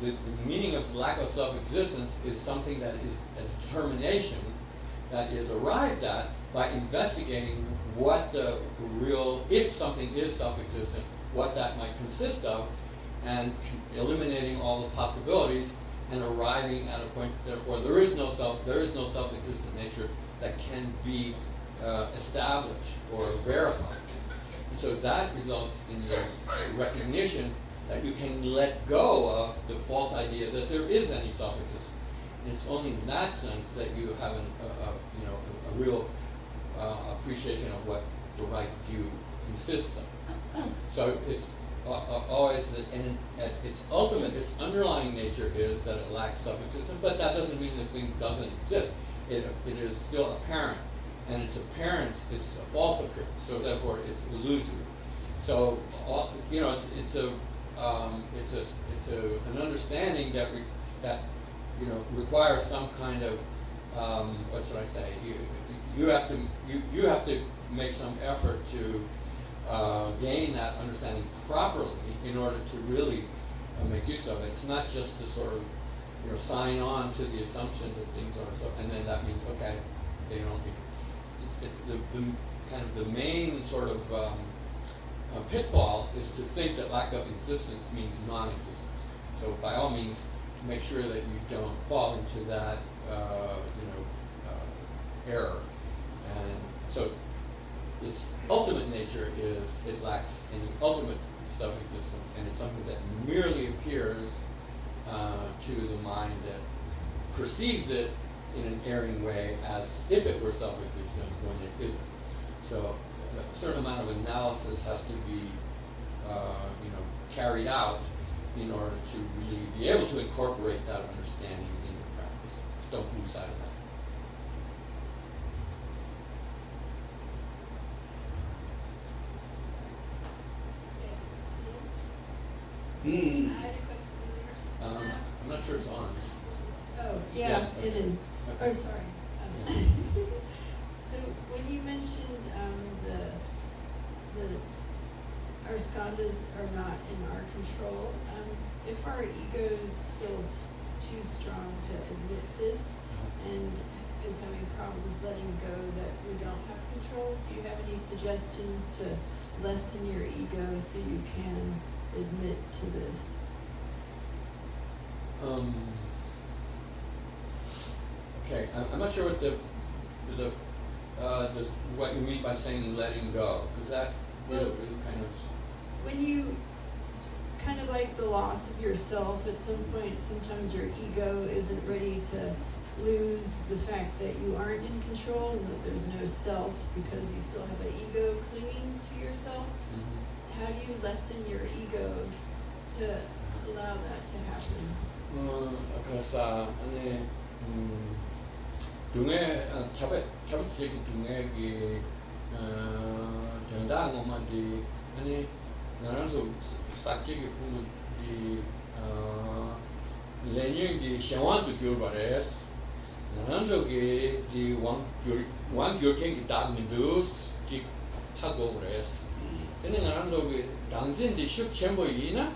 Speaker 1: The meaning of lack of self-existence is something that is a determination that is arrived at by investigating what the real, if something is self-existent, what that might consist of, and eliminating all the possibilities and arriving at a point that therefore there is no self-existent nature that can be established or verified. And so that results in your recognition that you can let go of the false idea that there is any self-existence. And it's only in that sense that you have a real appreciation of what the right view consists of. So it's always that, and its underlying nature is that it lacks self-existence, but that doesn't mean the thing doesn't exist. It is still apparent, and its appearance is a false appearance, so therefore it's illusory. So it's an understanding that requires some kind of what should I say? You have to make some effort to gain that understanding properly in order to really make use of it. It's not just to sort of sign on to the assumption that things are so, and then that means okay, they don't. It's the kind of the main sort of pitfall is to think that lack of existence means non-existence. So by all means, make sure that you don't fall into that error. And so its ultimate nature is it lacks any ultimate self-existence, and it's something that merely appears to the mind that perceives it in an erring way as if it were self-existent when it isn't. So a certain amount of analysis has to be carried out in order to really be able to incorporate that understanding in your practice. Don't lose sight of that.
Speaker 5: I had a question earlier.
Speaker 1: I'm not sure it's on.
Speaker 5: Oh, yeah,
Speaker 1: Yes,
Speaker 5: it
Speaker 1: okay.
Speaker 5: is.
Speaker 1: Okay.
Speaker 5: Oh, sorry. So when you mentioned our skandhas are not in our control, if our ego is still too strong to admit this and is having problems letting go that we don't have control, do you have any suggestions to lessen your ego so you can admit to this?
Speaker 1: Okay, I'm not sure what what you mean by saying letting go, because that really kind of.
Speaker 5: When you kind of like the loss of yourself at some point, sometimes your ego isn't ready to lose the fact that you aren't in control and that there's no self because you still have an ego clinging to yourself.
Speaker 1: Mm-hmm.
Speaker 5: How do you lessen your ego to allow that to happen?
Speaker 1: 그래서 안에 등에 잡지 등에기 전당 엄마디 아니 나랑서 사치기 부디 레니기 샤완도 교바레스 나랑서기 디 왕교ken기 다민두스 지 하고 그래스 근데 나랑서기 당진디 슉 쳔보이나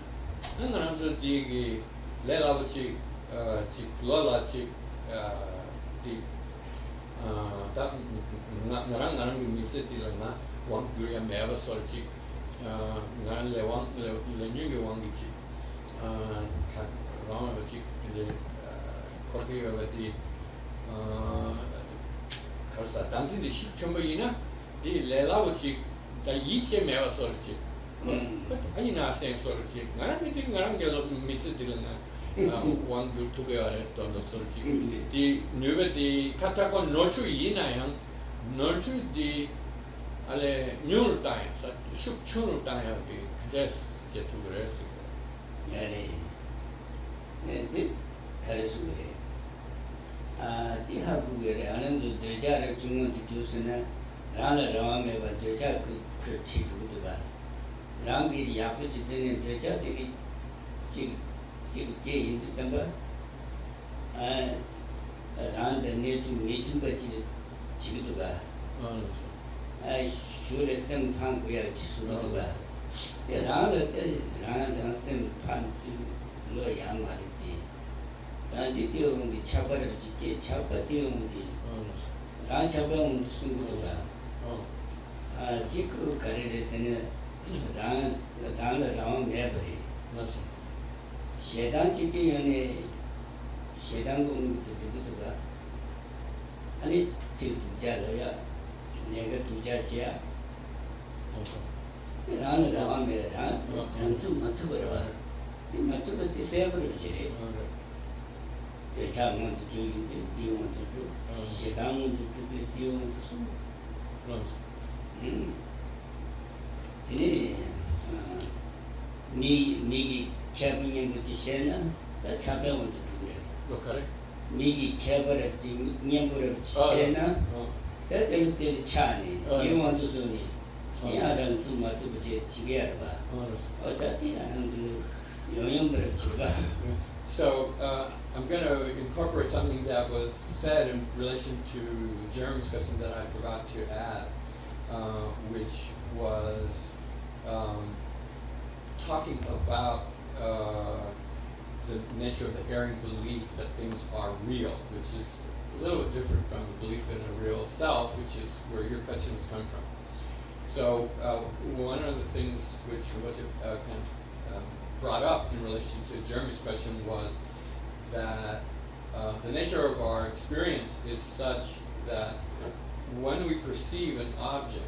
Speaker 1: 나랑서 디기 레라버치 지 글라치 디 나랑 미세티라나 왕교야 매버 설치 나랑 레뉴기 왕기치 라마버치 근데 거기가디 그래서 당신이 시청보이나 이 레라버치 다 이체 매버 설치 아니 나생 설치 나랑 미팅 나랑 게 미세티라나 one do to be on it, don't know sort of the new the katakon notu yinayang notu the ale new time, shuk chunu time, yes, get to the rest.
Speaker 2: 야래 네 가르스고래 디하부게래 아는도 대자를 중원도 주스나 라는 라마메 바 대자 그 티부도가 랑비 야부지 되는 대자들이 지금 제인도 잠바 라는데 내좀 내준바지 지도가 슈레 생판고야 지수도가 라는 장생 판로 야마리티 단지 뛰어오는 차바를 짓게 차바 뛰어오는 란 차바는 순구도가 지그 가르에서는 란을 라운 매버리 세당 짓게 연에 세당 공부도 누구도가 아니 지금 두자로야 내가 두자지야 라는 라운데 좀 맞춰버려. 맞춰버 세버리지. 대장은 주인데 디원도 주. 세당은 주 디원도 수. 이제 미기 캐비닝 같이 세나 다 차배원도 주고요.
Speaker 1: Lokare?
Speaker 2: 미기 캐버지 냠버를 세나 다 때문에 차니. 디원도 수니.
Speaker 1: So I'm going to incorporate something that was said in relation to Jeremy's question that I forgot to add, which was talking about the nature of the erring belief that things are real, which is a little bit different from the belief in a real self, which is where your question was coming from. So one of the things which was kind of brought up in relation to Jeremy's question was that the nature of our experience is such that when we perceive an object,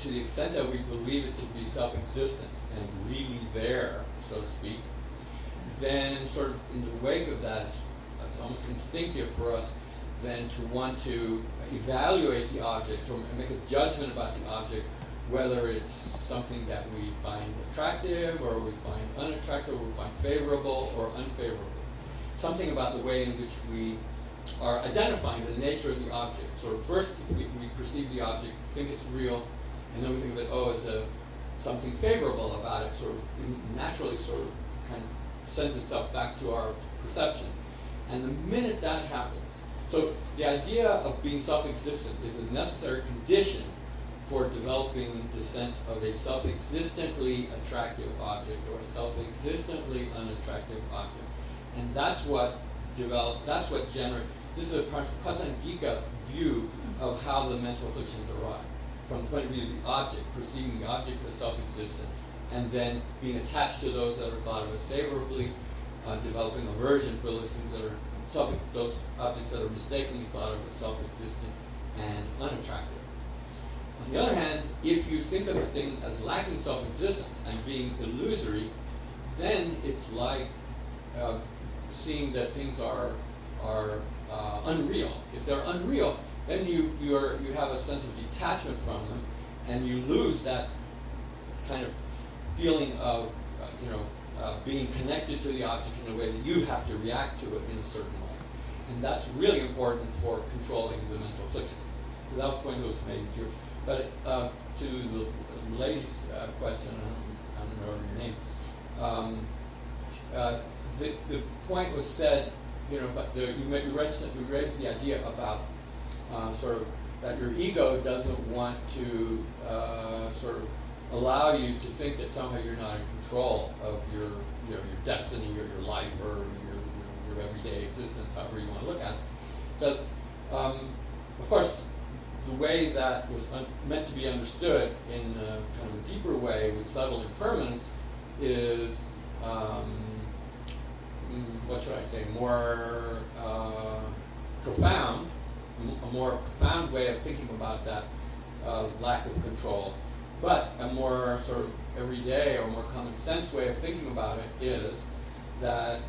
Speaker 1: to the extent that we believe it to be self-existent and really there, so to speak, then sort of in the wake of that, it's almost instinctive for us then to want to evaluate the object or make a judgment about the object, whether it's something that we find attractive or we find unattractive or we find favorable or unfavorable. Something about the way in which we are identifying the nature of the object. So first we perceive the object, think it's real, and then we think that, it's something favorable about it, sort of naturally sort of kind of sends itself back to our perception. And the minute that happens, so the idea of being self-existent is a necessary condition for developing the sense of a self-existently attractive object or a self-existently unattractive object. And that's what generates, this is a Prasangika view of how the mental afflictions arise. From the point of view of the object, perceiving the object as self-existent, and then being attached to those that are thought of as favorably, developing aversion for those things that are those objects that are mistakenly thought of as self-existent and unattractive. On the other hand, if you think of a thing as lacking self-existence and being illusory, then it's like seeing that things are unreal. If they're unreal, then you have a sense of detachment from them, and you lose that kind of feeling of being connected to the object in a way that you have to react to it in a certain way. And that's really important for controlling the mental afflictions. So that was the point that was made too. But to the lady's question, I don't know your name, the point was said, but you raised the idea about sort of that your ego doesn't want to sort of allow you to think that somehow you're not in control of your destiny or your life or your everyday existence, however you want to look at it. It says, of course, the way that was meant to be understood in kind of a deeper way with subtle impermanence is, what should I say, more profound, a more profound way of thinking about that lack of control. But a more sort of everyday or more common sense way of thinking about it is that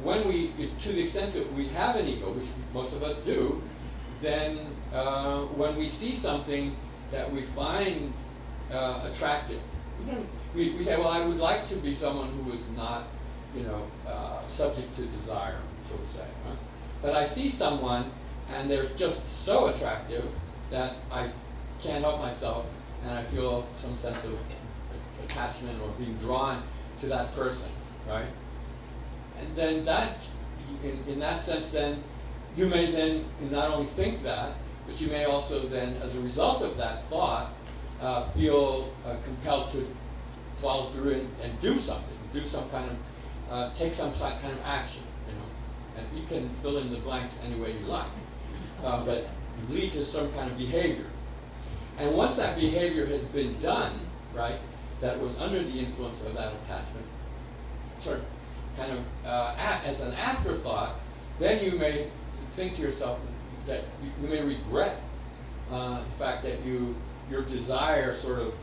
Speaker 1: when we, to the extent that we have an ego, which most of us do, then when we see something that we find attractive, we say, well, I would like to be someone who is not, subject to desire, so to say. Huh? But I see someone, and they're just so attractive that I can't help myself, and I feel some sense of attachment or being drawn to that person, right? And then that, in that sense, then you may then not only think that, but you may also then, as a result of that thought, feel compelled to follow through and do something, do some kind of, take some kind of action, and you can fill in the blanks any way you like, but lead to some kind of behavior. And once that behavior has been done, right, that was under the influence of that attachment, sort of kind of as an afterthought, then you may think to yourself that you may regret the fact that your desire sort of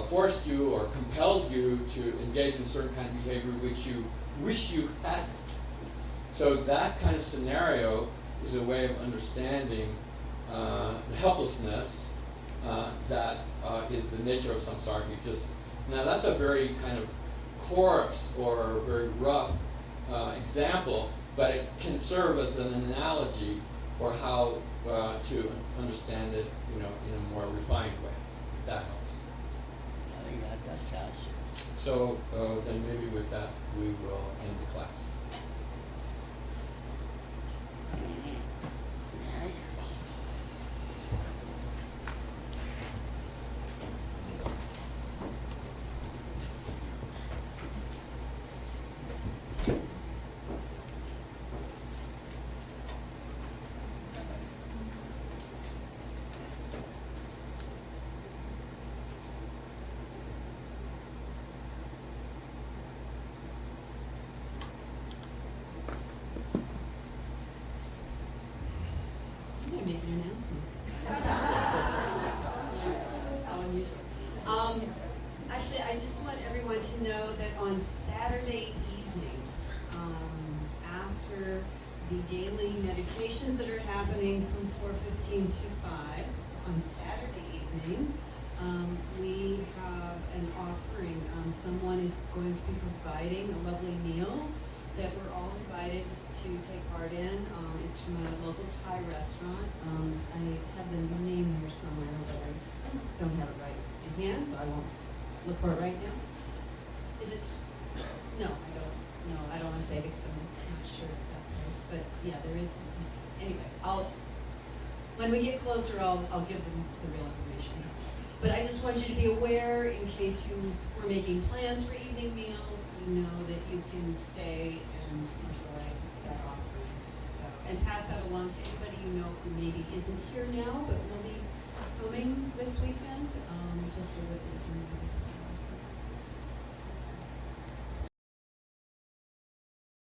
Speaker 1: forced you or compelled you to engage in certain kind of behavior which you wish you hadn't. So that kind of scenario is a way of understanding the helplessness that is the nature of samsaric existence. Now that's a very kind of coarse or very rough example, but it can serve as an analogy for how to understand it, in a more refined way, if that helps. So then maybe with that we will end the class.
Speaker 6: Make an announcement. How unusual. Actually, I just want everyone to know that on Saturday evening, after the daily meditations that are happening from 4:15 to 5, on Saturday evening, we have an offering. Someone is going to be providing a lovely meal that we're all invited to take part in. It's from a local Thai restaurant. I have the name here somewhere, but I don't have it right in hand, so I won't look for it right now. Is it? No, I don't. No, I don't want to say it because I'm not sure it's that place. But yeah, there is. Anyway, when we get closer, I'll give them the real information. But I just want you to be aware, in case you were making plans for evening meals, you know that you can stay and enjoy that offering. So, and pass that along to anybody you know who maybe isn't here now, but